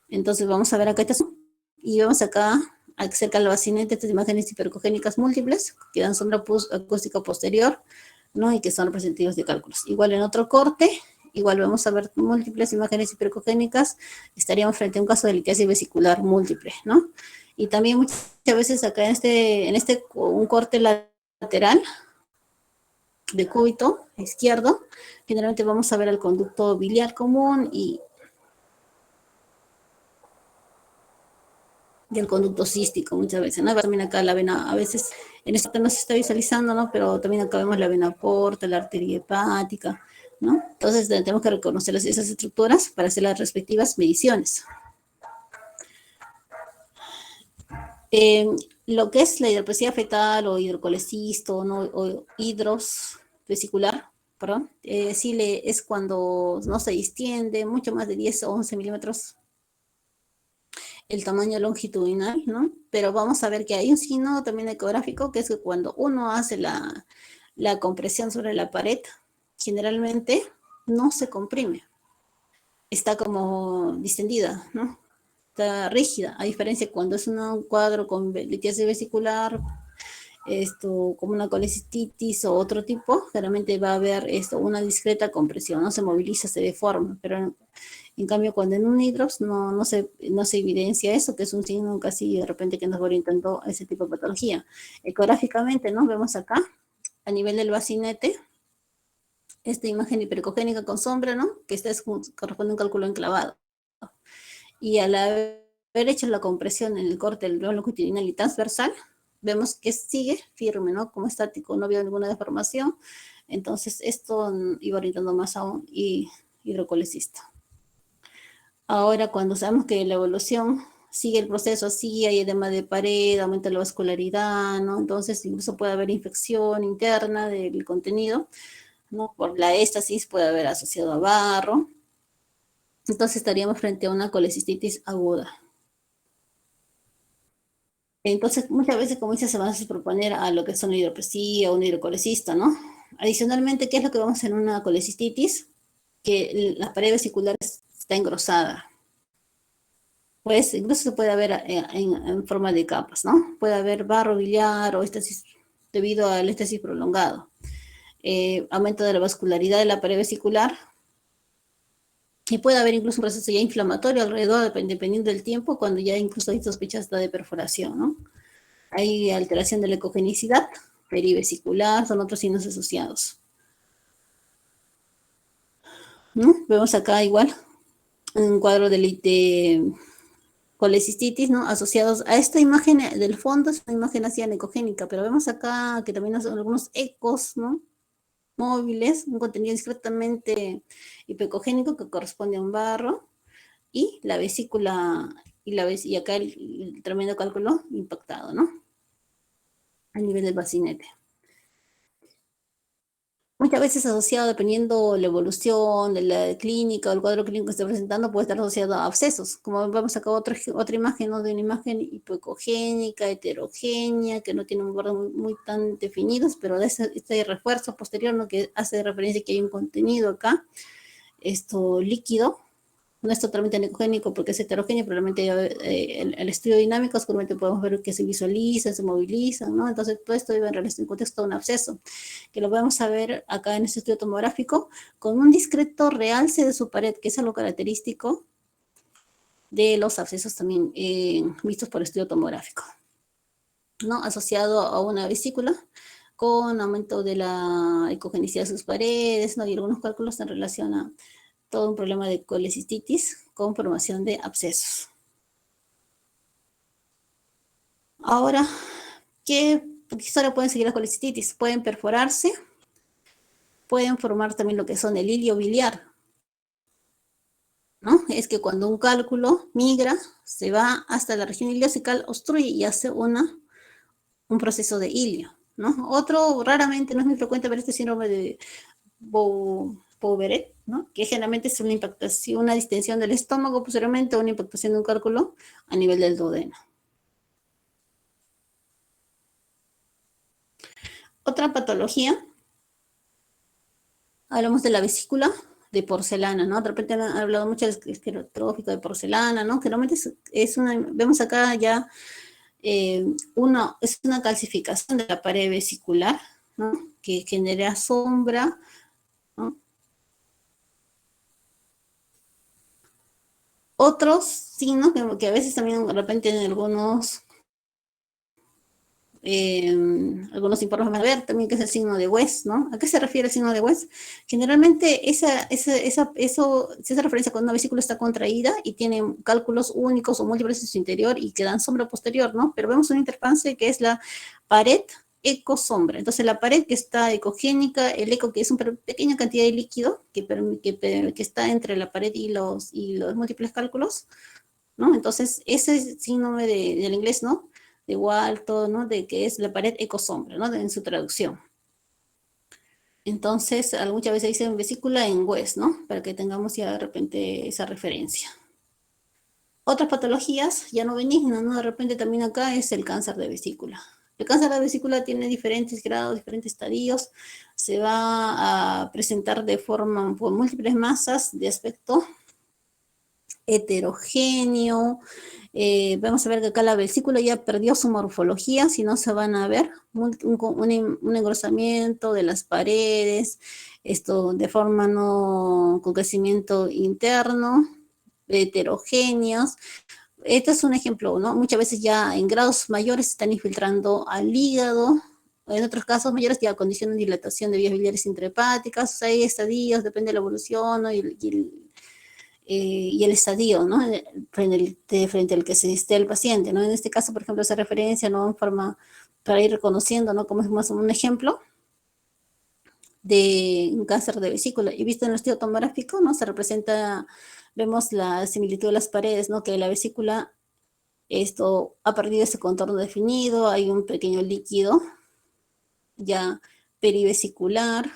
Entonces vamos a ver acá y vamos acá cerca del bacinete estas imágenes hipercogénicas múltiples que dan sombra acústica posterior, ¿no? Y que son representativos de cálculos. Igual en otro corte, igual vamos a ver múltiples imágenes hipercogénicas, estaríamos frente a un caso de litiasis vesicular múltiple, ¿no? Y también muchas veces acá un corte lateral de cúbito izquierdo, generalmente vamos a ver el conducto biliar común y del conducto cístico muchas veces, ¿no? También acá la vena, a veces en esto no se está visualizando, ¿no? Pero también acá vemos la vena porta, la arteria hepática, ¿no? Entonces tenemos que reconocer esas estructuras para hacer las respectivas mediciones. Lo que es la hidropesia fetal o hidrocolecisto, ¿no? O hidros vesicular, perdón, es cuando no se distiende mucho más de 10 o 11 milímetros el tamaño longitudinal, ¿no? Pero vamos a ver que hay un signo también ecográfico, que es que cuando uno hace la compresión sobre la pared, generalmente no se comprime, está como distendida, ¿no? Está rígida, a diferencia cuando es un cuadro con litiasis vesicular, como una colecistitis o otro tipo, generalmente va a haber una discreta compresión, no se moviliza, se deforma, pero en cambio cuando en un hidrops no se evidencia eso, que es un signo casi de repente que nos va orientando a ese tipo de patología. Ecográficamente, ¿no? Vemos acá, a nivel del bacinete, esta imagen hipercogénica con sombra, ¿no? Que corresponde a un cálculo enclavado. Y al haber hecho la compresión en el corte del globo longitudinal y transversal, vemos que sigue firme, ¿no? Como estático, no había ninguna deformación. Entonces, esto iba orientando más a un hidrocolecista. Ahora, cuando sabemos que la evolución sigue el proceso así, hay edema de pared, aumenta la vascularidad, ¿no? Entonces, incluso puede haber infección interna del contenido, ¿no? Por la éstasis puede haber asociado a barro. Entonces, estaríamos frente a una colecistitis aguda. Entonces, muchas veces, como dice, se van a proponer a lo que son una hidropresía o un hidrocolecista, ¿no? Adicionalmente, ¿qué es lo que vamos a hacer en una colecistitis? Que la pared vesicular está engrosada. Pues incluso se puede ver en forma de capas, ¿no? Puede haber barro biliar o estasis debido al estasis prolongado. Aumento de la vascularidad de la pared vesicular. Y puede haber incluso un proceso ya inflamatorio alrededor, dependiendo del tiempo, cuando ya incluso hay sospechas de perforación, ¿no? Hay alteración de la ecogenicidad perivesicular, son otros signos asociados, ¿no? Vemos acá igual un cuadro de colecistitis, ¿no? Asociados a esta imagen del fondo, es una imagen así ecogénica, pero vemos acá que también son algunos ecos, ¿no? Móviles, un contenido discretamente hipocogénico que corresponde a un barro, y la vesícula, y acá el tremendo cálculo impactado, ¿no? A nivel del bacinete. Muchas veces asociado, dependiendo la evolución de la clínica o el cuadro clínico que esté presentando, puede estar asociado a abscesos. Como vemos acá otra imagen, ¿no? De una imagen hipocogénica, heterogénea, que no tiene un borde muy tan definidos, pero de este refuerzo posterior, ¿no? Que hace referencia a que hay un contenido acá, líquido. No es totalmente ecogénico porque es heterogéneo, pero realmente el estudio dinámico seguramente podemos ver que se visualizan, se movilizan, ¿no? Entonces todo esto debe en el contexto de un absceso, que lo vamos a ver acá en este estudio tomográfico, con un discreto realce de su pared, que es algo característico de los abscesos también vistos por estudio tomográfico, ¿no? Asociado a una vesícula, con aumento de la ecogenicidad de sus paredes, ¿no? Y algunos cálculos en relación a todo un problema de colecistitis con formación de abscesos. Ahora, ¿qué historia pueden seguir las colecistitis? Pueden perforarse, pueden formar también lo que son el hilio biliar, ¿no? Es que cuando un cálculo migra, se va hasta la región iliocical, obstruye y hace un proceso de hilio, ¿no? Otro, raramente, no es muy frecuente ver este síndrome de Bouveret, ¿no? Que generalmente es una impactación, una distensión del estómago, posteriormente una impactación de un cálculo a nivel del duodeno. Otra patología, hablamos de la vesícula de porcelana, ¿no? De repente han hablado mucho del esclerotrófico de porcelana, ¿no? Que normalmente vemos acá ya es una calcificación de la pared vesicular, ¿no? Que genera sombra, ¿no? Otros signos que a veces también de repente en algunos informes van a ver también que es el signo de West, ¿no? ¿A qué se refiere el signo de West? Generalmente eso se hace referencia cuando una vesícula está contraída y tiene cálculos únicos o múltiples en su interior y que dan sombra posterior, ¿no? Pero vemos una interfase que es la pared eco-sombra. Entonces la pared que está ecogénica, el eco que es una pequeña cantidad de líquido que está entre la pared y los múltiples cálculos, ¿no? Entonces ese es el signo del inglés, ¿no? De Walton, ¿no? De que es la pared ecosombra, ¿no? En su traducción. Entonces, muchas veces dicen vesícula en West, ¿no? Para que tengamos ya de repente esa referencia. Otras patologías ya no benignas, ¿no? De repente también acá es el cáncer de vesícula. El cáncer de vesícula tiene diferentes grados, diferentes estadios. Se va a presentar de forma por múltiples masas de aspecto heterogéneo. Vamos a ver que acá la vesícula ya perdió su morfología, si no se van a ver un engrosamiento de las paredes, esto de forma no con crecimiento interno, heterogéneos. Este es un ejemplo, ¿no? Muchas veces ya en grados mayores se están infiltrando al hígado, en otros casos mayores ya condicionan dilatación de vías biliares intrahepáticas, o sea, hay estadios, depende de la evolución, ¿no? Y el estadio, ¿no? Frente al que se esté el paciente, ¿no? En este caso, por ejemplo, hace referencia, ¿no? En forma para ir reconociendo, ¿no? Como es más un ejemplo de un cáncer de vesícula. Y visto en el estudio tomográfico, ¿no? Se representa, vemos la similitud de las paredes, ¿no? Que la vesícula, esto ha perdido ese contorno definido, hay un pequeño líquido ya perivesicular,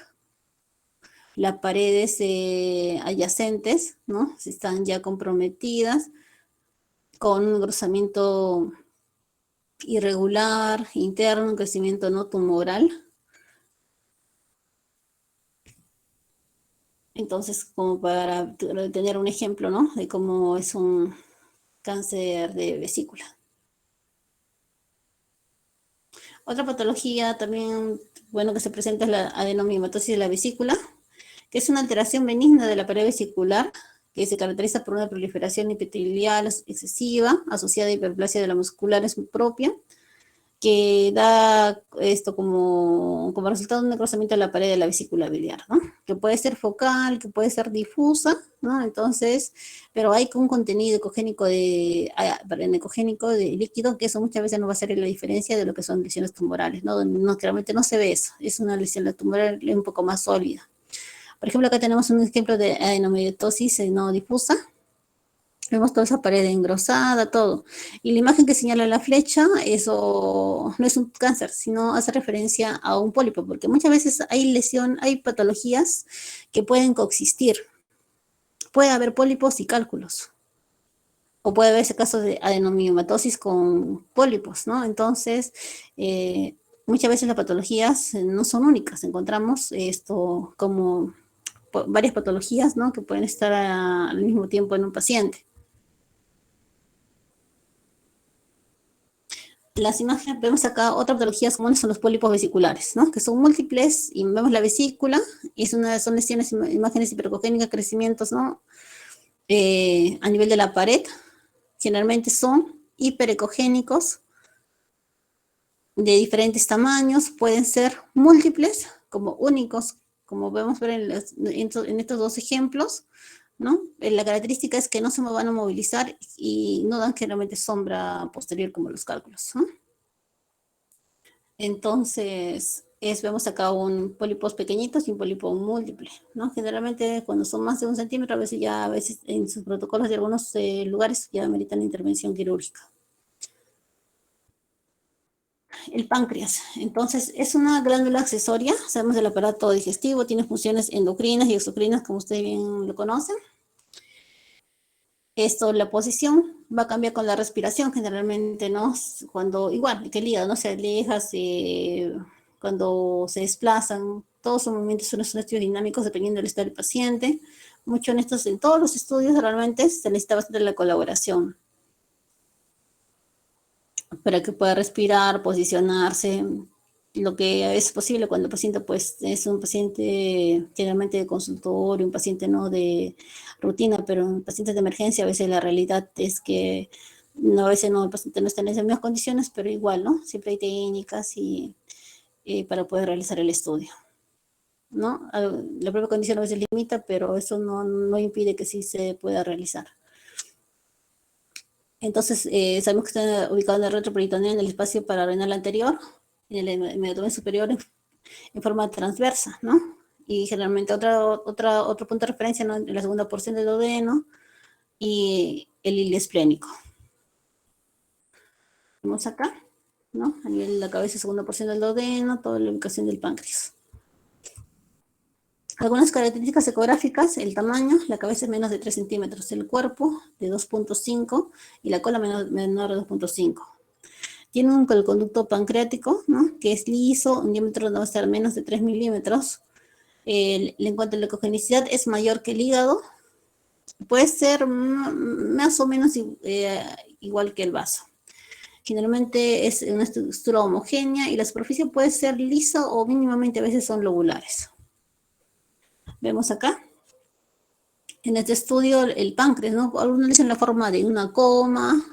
las paredes adyacentes, ¿no? Están ya comprometidas, con un engrosamiento irregular, interno, un crecimiento no tumoral. Entonces, como para tener un ejemplo, ¿no? De cómo es un cáncer de vesícula. Otra patología también, bueno, que se presenta es la adenomiomatosis de la vesícula, que es una alteración benigna de la pared vesicular, que se caracteriza por una proliferación epitelial excesiva, asociada a hiperplasia de la muscular propia, que da esto como resultado de un necrosamiento de la pared de la vesícula biliar, ¿no? Que puede ser focal, que puede ser difusa, ¿no? Entonces, pero hay un contenido ecogénico de líquido, que eso muchas veces no va a ser la diferencia de lo que son lesiones tumorales, ¿no? Donde no, claramente no se ve eso, es una lesión tumoral un poco más sólida. Por ejemplo, acá tenemos un ejemplo de adenomatosis no difusa. Vemos toda esa pared engrosada, todo. Y la imagen que señala la flecha, eso no es un cáncer, sino hace referencia a un pólipo, porque muchas veces hay lesión, hay patologías que pueden coexistir. Puede haber pólipos y cálculos. O puede haber ese caso de adenomiomatosis con pólipos, ¿no? Entonces, muchas veces las patologías no son únicas. Encontramos esto como varias patologías, ¿no? Que pueden estar al mismo tiempo en un paciente. Las imágenes, vemos acá otras patologías comunes son los pólipos vesiculares, ¿no? Que son múltiples y vemos la vesícula y son lesiones, imágenes hipercogénicas, crecimientos, ¿no? A nivel de la pared, generalmente son hiperecogénicos de diferentes tamaños, pueden ser múltiples como únicos, como vemos ver en estos dos ejemplos, ¿no? La característica es que no se van a movilizar y no dan generalmente sombra posterior como los cálculos, ¿no? Entonces, vemos acá un pólipos pequeñitos y un pólipo múltiple, ¿no? Generalmente cuando son más de 1 centímetro, a veces en sus protocolos de algunos lugares ya ameritan intervención quirúrgica. El páncreas, entonces, es una glándula accesoria, sabemos del aparato digestivo, tiene funciones endocrinas y exocrinas, como ustedes bien lo conocen. Esto, la posición va a cambiar con la respiración, generalmente, ¿no? Cuando, igual que el hígado, ¿no? Se aleja, cuando se desplazan, todos son movimientos, son estudios dinámicos dependiendo del estado del paciente. Mucho en todos los estudios realmente se necesita bastante la colaboración para que pueda respirar, posicionarse, lo que es posible cuando el paciente pues es un paciente generalmente de consultorio, un paciente no de rutina, pero en pacientes de emergencia a veces la realidad es que no, a veces no, el paciente no está en esas mismas condiciones, pero igual, ¿no? Siempre hay técnicas para poder realizar el estudio, ¿no? La propia condición a veces limita, pero eso no impide que sí se pueda realizar. Entonces, sabemos que está ubicado en el retroperitoneo, en el espacio pararenal anterior, en el abdomen superior, en forma transversa, ¿no? Y generalmente otro punto de referencia, ¿no? En la segunda porción del duodeno y el hilo esplénico. Vemos acá, ¿no? A nivel de la cabeza, segunda porción del duodeno, toda la ubicación del páncreas. Algunas características ecográficas: el tamaño, la cabeza es menos de 3 centímetros, el cuerpo de 2,5 y la cola menor de 2,5. Tiene el conducto pancreático, ¿no?, que es liso, un diámetro no va a estar menos de 3 milímetros. En cuanto a la ecogenicidad, es mayor que el hígado, puede ser más o menos igual que el vaso. Generalmente es una estructura homogénea y la superficie puede ser lisa o mínimamente a veces son lobulares. Vemos acá, en este estudio, el páncreas, ¿no? Algunos dicen la forma de una coma,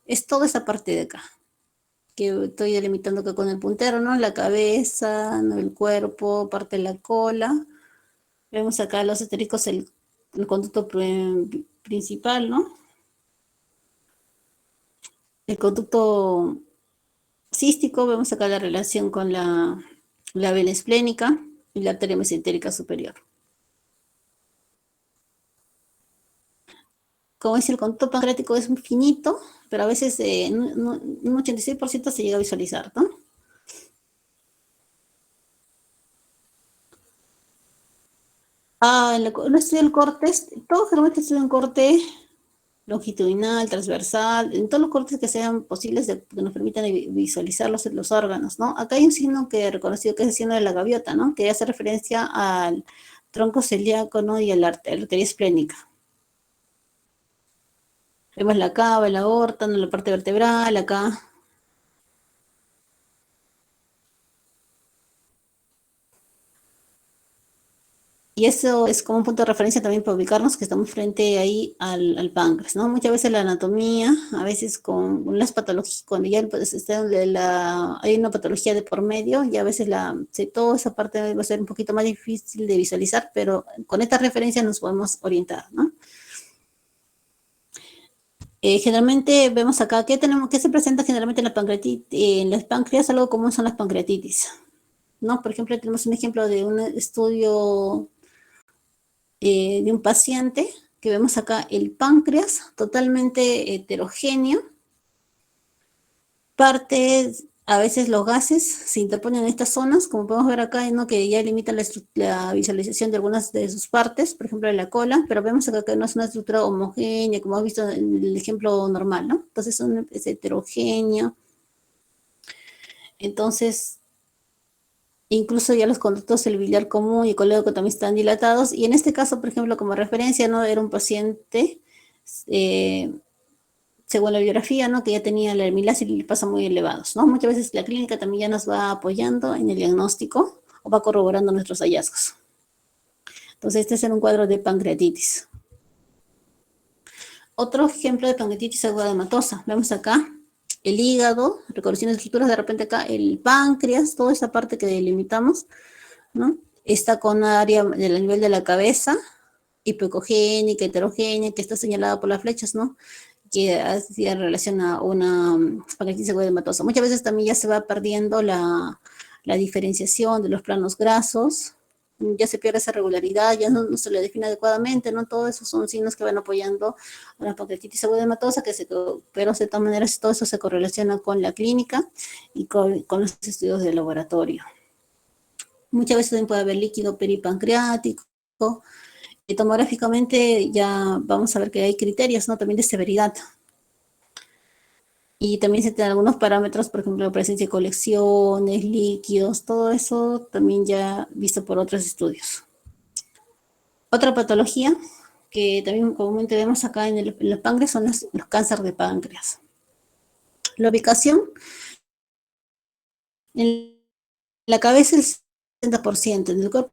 es toda esa parte de acá, que estoy delimitando acá con el puntero, ¿no? La cabeza, ¿no?, el cuerpo, parte de la cola. Vemos acá los asteriscos, el conducto principal, ¿no? El conducto cístico, vemos acá la relación con la vena esplénica y la arteria mesentérica superior. Como dice, el conducto pancreático es muy finito, pero a veces un 86% se llega a visualizar, ¿no? En estudio del corte, todos generalmente estudian corte longitudinal, transversal, en todos los cortes que sean posibles que nos permitan visualizar los órganos, ¿no? Acá hay un signo que he reconocido que es el signo de la gaviota, ¿no?, que hace referencia al tronco celíaco, ¿no?, y a la arteria esplénica. Vemos la cava, la aorta, ¿no?, la parte vertebral, acá. Y eso es como un punto de referencia también para ubicarnos que estamos frente ahí al páncreas, ¿no? Muchas veces la anatomía, a veces con las patologías, cuando ya pues, hay una patología de por medio, y a veces toda esa parte va a ser un poquito más difícil de visualizar, pero con esta referencia nos podemos orientar, ¿no? Generalmente vemos acá, ¿qué se presenta generalmente en la pancreatitis? En las páncreas, algo común son las pancreatitis, ¿no? Por ejemplo, tenemos un ejemplo de un estudio de un paciente, que vemos acá el páncreas totalmente heterogéneo, a veces los gases se interponen en estas zonas, como podemos ver acá, ¿no?, que ya limitan la visualización de algunas de sus partes, por ejemplo de la cola, pero vemos acá que no es una estructura homogénea, como hemos visto en el ejemplo normal, ¿no? Entonces es heterogéneo. Entonces, incluso ya los conductos el biliar común y el colédoco también están dilatados, y en este caso, por ejemplo, como referencia, ¿no?, era un paciente, según la biografía, ¿no?, que ya tenía la amilasa y el lipasa muy elevados, ¿no? Muchas veces la clínica también ya nos va apoyando en el diagnóstico o va corroborando nuestros hallazgos. Entonces, este es un cuadro de pancreatitis. Otro ejemplo de pancreatitis aguda-hematosa. Vemos acá el hígado, reconociendo estructuras, de repente acá el páncreas, toda esa parte que delimitamos, ¿no? Está con área del nivel de la cabeza, hipocogénica, heterogénea, que está señalada por las flechas, ¿no?, que hacía relación a una pancreatitis aguda-hematosa. Muchas veces también ya se va perdiendo la diferenciación de los planos grasos, ya se pierde esa regularidad, ya no se le define adecuadamente, ¿no? Todos esos son signos que van apoyando a la pancreatitis aguda-hematosa, pero de todas maneras todo eso se correlaciona con la clínica y con los estudios de laboratorio. Muchas veces también puede haber líquido peripancreático. Tomográficamente ya vamos a ver que hay criterios, ¿no?, también de severidad. Y también se tienen algunos parámetros, por ejemplo, la presencia de colecciones, líquidos, todo eso también ya visto por otros estudios. Otra patología que también comúnmente vemos acá en el páncreas son los cánceres de páncreas. La ubicación: en la cabeza el 60%, en el cuerpo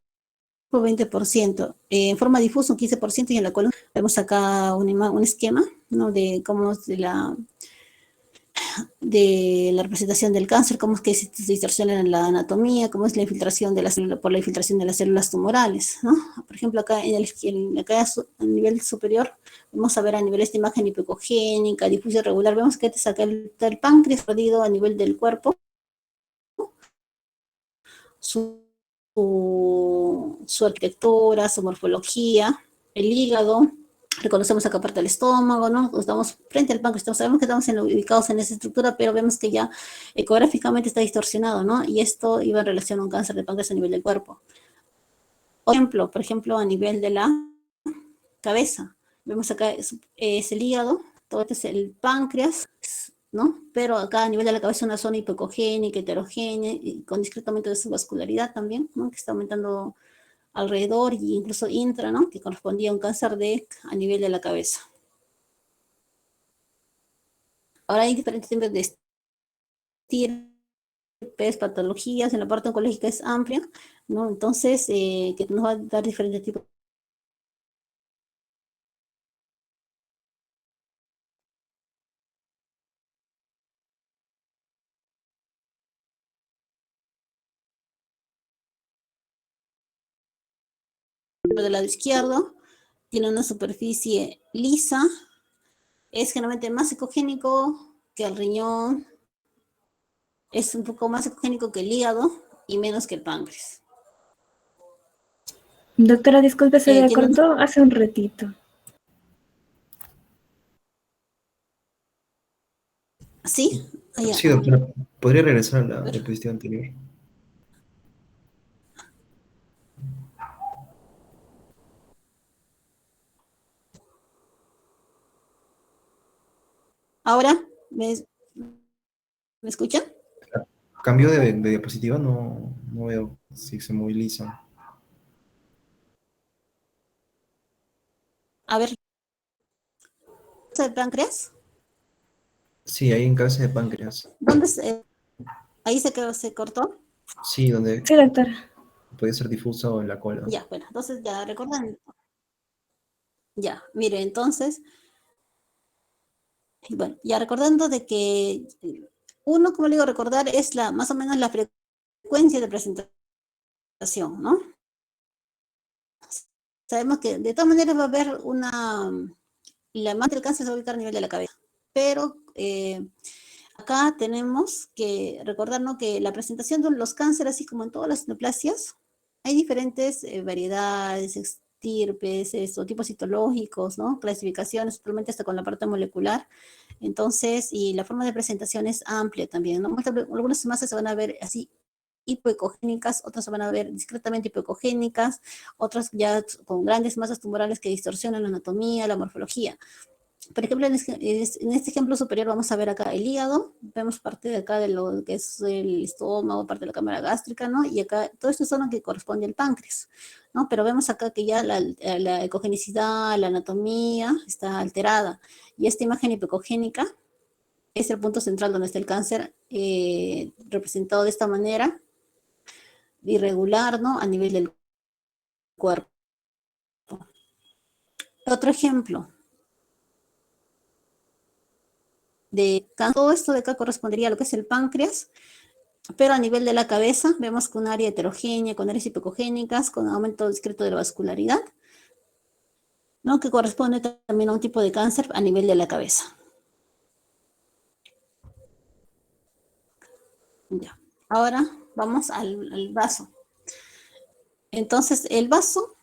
20%, en forma difusa un 15%, y en la columna vemos acá un esquema, ¿no?, de cómo es de la representación del cáncer, cómo es que se distorsiona en la anatomía, cómo es la infiltración de por la infiltración de las células tumorales, ¿no? Por ejemplo, acá acá a nivel superior, vamos a ver a nivel de esta imagen hipocogénica, difusa irregular, vemos que este acá el páncreas perdido a nivel del cuerpo, su arquitectura, su morfología, el hígado. Reconocemos acá parte del estómago, ¿no? Estamos frente al páncreas, sabemos que estamos ubicados en esa estructura, pero vemos que ya ecográficamente está distorsionado, ¿no? Y esto iba en relación a un cáncer de páncreas a nivel del cuerpo. Por ejemplo, a nivel de la cabeza. Vemos acá es el hígado, todo esto es el páncreas, ¿no? Pero acá a nivel de la cabeza una zona hipocogénica, heterogénea, y con discreto aumento de su vascularidad también, ¿no? Que está aumentando alrededor e incluso intra, ¿no? Que correspondía a un cáncer a nivel de la cabeza. Ahora hay diferentes tipos de estirpes, patologías, en la parte oncológica es amplia, ¿no? Entonces, que nos va a dar diferentes tipos del lado izquierdo, tiene una superficie lisa, es generalmente más ecogénico que el riñón, es un poco más ecogénico que el hígado y menos que el páncreas. Doctora, disculpe, se le cortó hace un ratito. ¿Sí? Sí, doctora, ¿podría regresar a la diapositiva anterior? Ahora, ¿me escuchan? Cambio de diapositiva, no veo si se moviliza. A ver, ¿el páncreas? Sí, ahí en cabeza de páncreas. ¿Dónde ahí se cortó? Sí, donde Sí, doctora. puede ser difuso en la cola. Ya, bueno, entonces ya recuerdan. Ya, mire, entonces, bueno, ya recordando de que uno, como le digo, recordar es más o menos la frecuencia de presentación, ¿no? Sabemos que de todas maneras va a haber la más del cáncer se va a ubicar a nivel de la cabeza, pero acá tenemos que recordar, ¿no?, que la presentación de los cánceres, así como en todas las neoplasias, hay diferentes variedades, estirpes, tipos citológicos, ¿no?, clasificaciones, actualmente hasta con la parte molecular. Entonces, y la forma de presentación es amplia también, ¿no? Algunas masas se van a ver así hipoecogénicas, otras se van a ver discretamente hipoecogénicas, otras ya con grandes masas tumorales que distorsionan la anatomía, la morfología. Por ejemplo, en este ejemplo superior vamos a ver acá el hígado, vemos parte de acá de lo que es el estómago, parte de la cámara gástrica, ¿no? Y acá todo esto es zona que corresponde al páncreas, ¿no? Pero vemos acá que ya la ecogenicidad, la anatomía está alterada. Y esta imagen hipocogénica es el punto central donde está el cáncer representado de esta manera, irregular, ¿no? A nivel del cuerpo. Otro ejemplo de todo esto de acá correspondería a lo que es el páncreas, pero a nivel de la cabeza vemos que un área heterogénea, con áreas hipocogénicas, con aumento discreto de la vascularidad, ¿no?, que corresponde también a un tipo de cáncer a nivel de la cabeza. Ya. Ahora vamos al vaso. Entonces, el vaso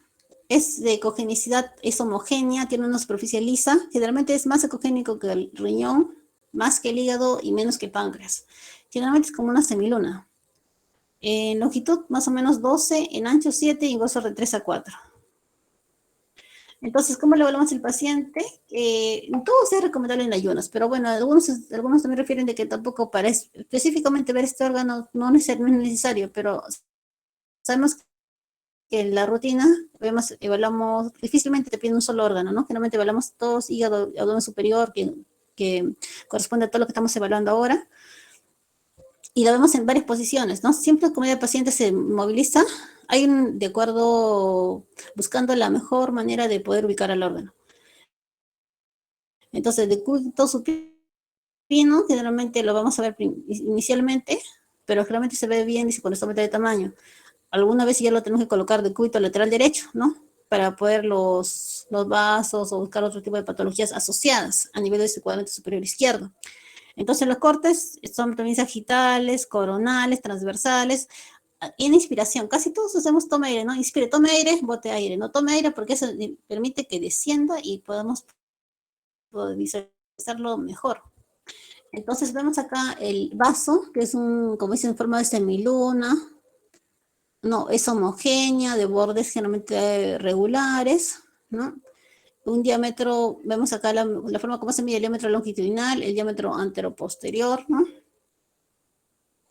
es de ecogenicidad, es homogénea, tiene una superficie lisa, generalmente es más ecogénico que el riñón, más que el hígado y menos que el páncreas. Generalmente es como una semiluna. En longitud más o menos 12, en ancho 7 y en grosor de 3 a 4. Entonces, ¿cómo le evaluamos al paciente? Todo es recomendable en ayunas, pero bueno, algunos también refieren de que tampoco para específicamente ver este órgano no es necesario, pero sabemos que en la rutina evaluamos, difícilmente te piden un solo órgano, ¿no? Generalmente evaluamos todos, hígado, abdomen superior, que corresponde a todo lo que estamos evaluando ahora, y lo vemos en varias posiciones, ¿no? Siempre como el paciente se moviliza, de acuerdo, buscando la mejor manera de poder ubicar al órgano. Entonces, de cúbito supino, generalmente lo vamos a ver inicialmente, pero generalmente se ve bien, dice, cuando está aumenta de tamaño. Alguna vez ya lo tenemos que colocar de cúbito lateral derecho, ¿no? Para poder los vasos o buscar otro tipo de patologías asociadas a nivel de ese cuadrante superior izquierdo. Entonces, los cortes son también sagitales, coronales, transversales. En inspiración, casi todos hacemos toma aire, ¿no? Inspire, tome aire, bote aire, no tome aire porque eso permite que descienda y podamos visualizarlo mejor. Entonces vemos acá el vaso, que es como dice, en forma de semiluna, no, es homogénea, de bordes generalmente regulares, ¿no? Un diámetro, vemos acá la forma como se mide el diámetro longitudinal, el diámetro anteroposterior, ¿no?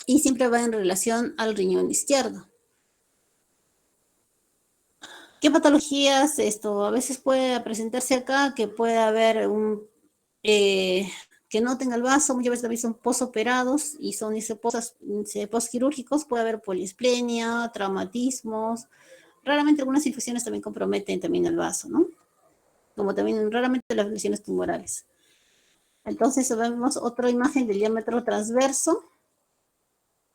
Y siempre va en relación al riñón izquierdo. ¿Qué patologías esto? A veces puede presentarse acá que puede haber que no tenga el vaso, muchas veces también son posoperados y son posquirúrgicos, puede haber poliesplenia, traumatismos, raramente algunas infecciones también comprometen también el vaso, ¿no? Como también raramente las lesiones tumorales. Entonces vemos otra imagen del diámetro transverso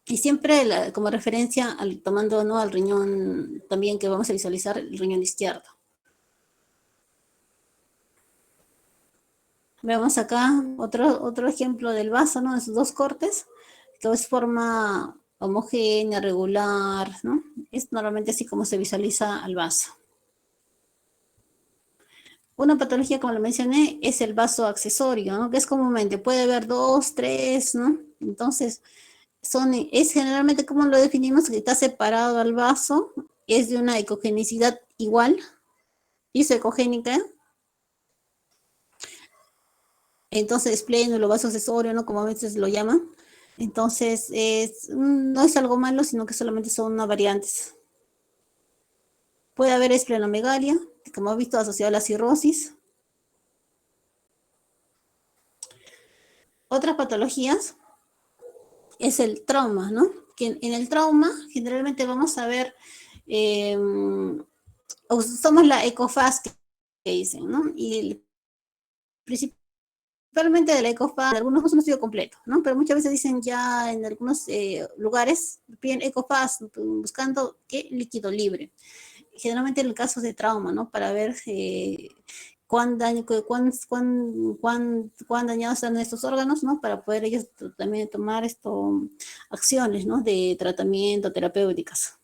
y siempre como referencia tomando, ¿no?, al riñón también que vamos a visualizar, el riñón izquierdo. Vemos acá otro ejemplo del vaso, ¿no? Esos dos cortes, que es forma homogénea, regular, ¿no? Es normalmente así como se visualiza al vaso. Una patología, como lo mencioné, es el vaso accesorio, ¿no? Que es comúnmente, puede haber 2, 3, ¿no? Entonces, es generalmente, como lo definimos, que está separado al vaso, es de una ecogenicidad igual, isoecogénica. Entonces, esplénulo, vaso accesorio, ¿no? Como a veces lo llaman. Entonces, no es algo malo, sino que solamente son unas variantes. Puede haber esplenomegalia, que como hemos visto, asociado a la cirrosis. Otras patologías es el trauma, ¿no? Que en el trauma, generalmente vamos a ver, somos la ecofaz que dicen, ¿no? Y principalmente de la ecofaz, en algunos es un estudio completo, ¿no? Pero muchas veces dicen ya en algunos lugares, piden ecofaz, buscando qué líquido libre. Generalmente en el caso de trauma, ¿no? Para ver cuán dañados están estos órganos, ¿no? Para poder ellos también tomar acciones, ¿no? De tratamiento, terapéuticas.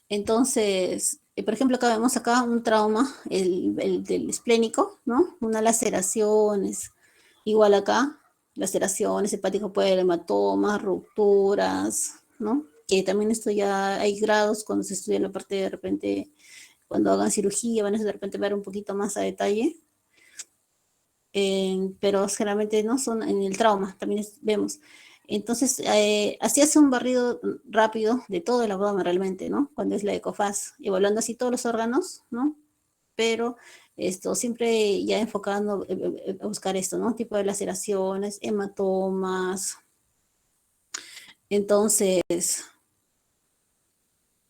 Entonces, por ejemplo, acá vemos un trauma, el del esplénico, ¿no? Unas laceraciones, igual acá, laceraciones hepáticas, puede haber hematomas, rupturas, ¿no? Que también esto ya hay grados cuando se estudia la parte de repente, cuando hagan cirugía, van a de repente ver un poquito más a detalle. Pero generalmente no son en el trauma, también vemos. Entonces, así hace un barrido rápido de todo el abdomen realmente, ¿no? Cuando es la ecofaz, evaluando así todos los órganos, ¿no? Pero esto siempre ya enfocando a buscar esto, ¿no? Tipo de laceraciones, hematomas. Entonces,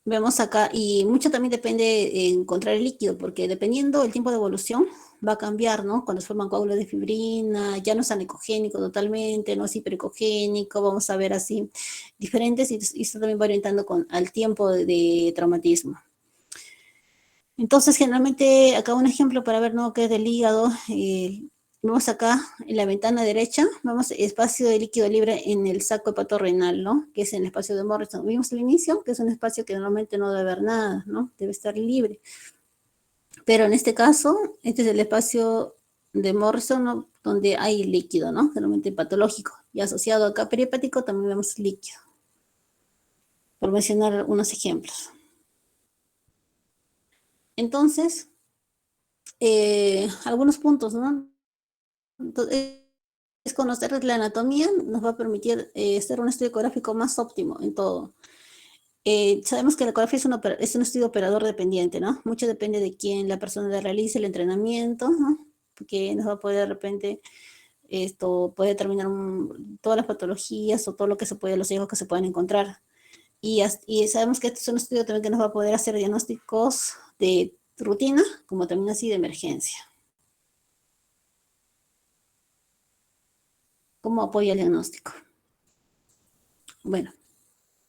vemos acá, y mucho también depende de encontrar el líquido, porque dependiendo del tiempo de evolución, va a cambiar, ¿no? Cuando se forman coágulos de fibrina, ya no es anecogénico totalmente, no es hiperecogénico, vamos a ver así diferentes, y esto también va orientando al tiempo de traumatismo. Entonces, generalmente, acá un ejemplo para ver, ¿no?, qué es del hígado. Vemos acá en la ventana derecha, vemos espacio de líquido libre en el saco hepatorrenal, ¿no? Que es en el espacio de Morrison. Vimos al inicio que es un espacio que normalmente no debe haber nada, ¿no? Debe estar libre. Pero en este caso, este es el espacio de Morrison, ¿no?, donde hay líquido, ¿no? Generalmente patológico. Y asociado acá perihepático también vemos líquido. Por mencionar unos ejemplos. Entonces, algunos puntos, ¿no? Entonces, es conocer la anatomía, nos va a permitir hacer un estudio ecográfico más óptimo en todo. Sabemos que la ecografía es un estudio operador dependiente, ¿no? Mucho depende de quién la persona realice el entrenamiento, ¿no? Porque nos va a poder de repente, puede determinar todas las patologías o todo lo que se puede, los hallazgos que se pueden encontrar. Y sabemos que este es un estudio también que nos va a poder hacer diagnósticos de rutina, como también así de emergencia. ¿Cómo apoya el diagnóstico? Bueno,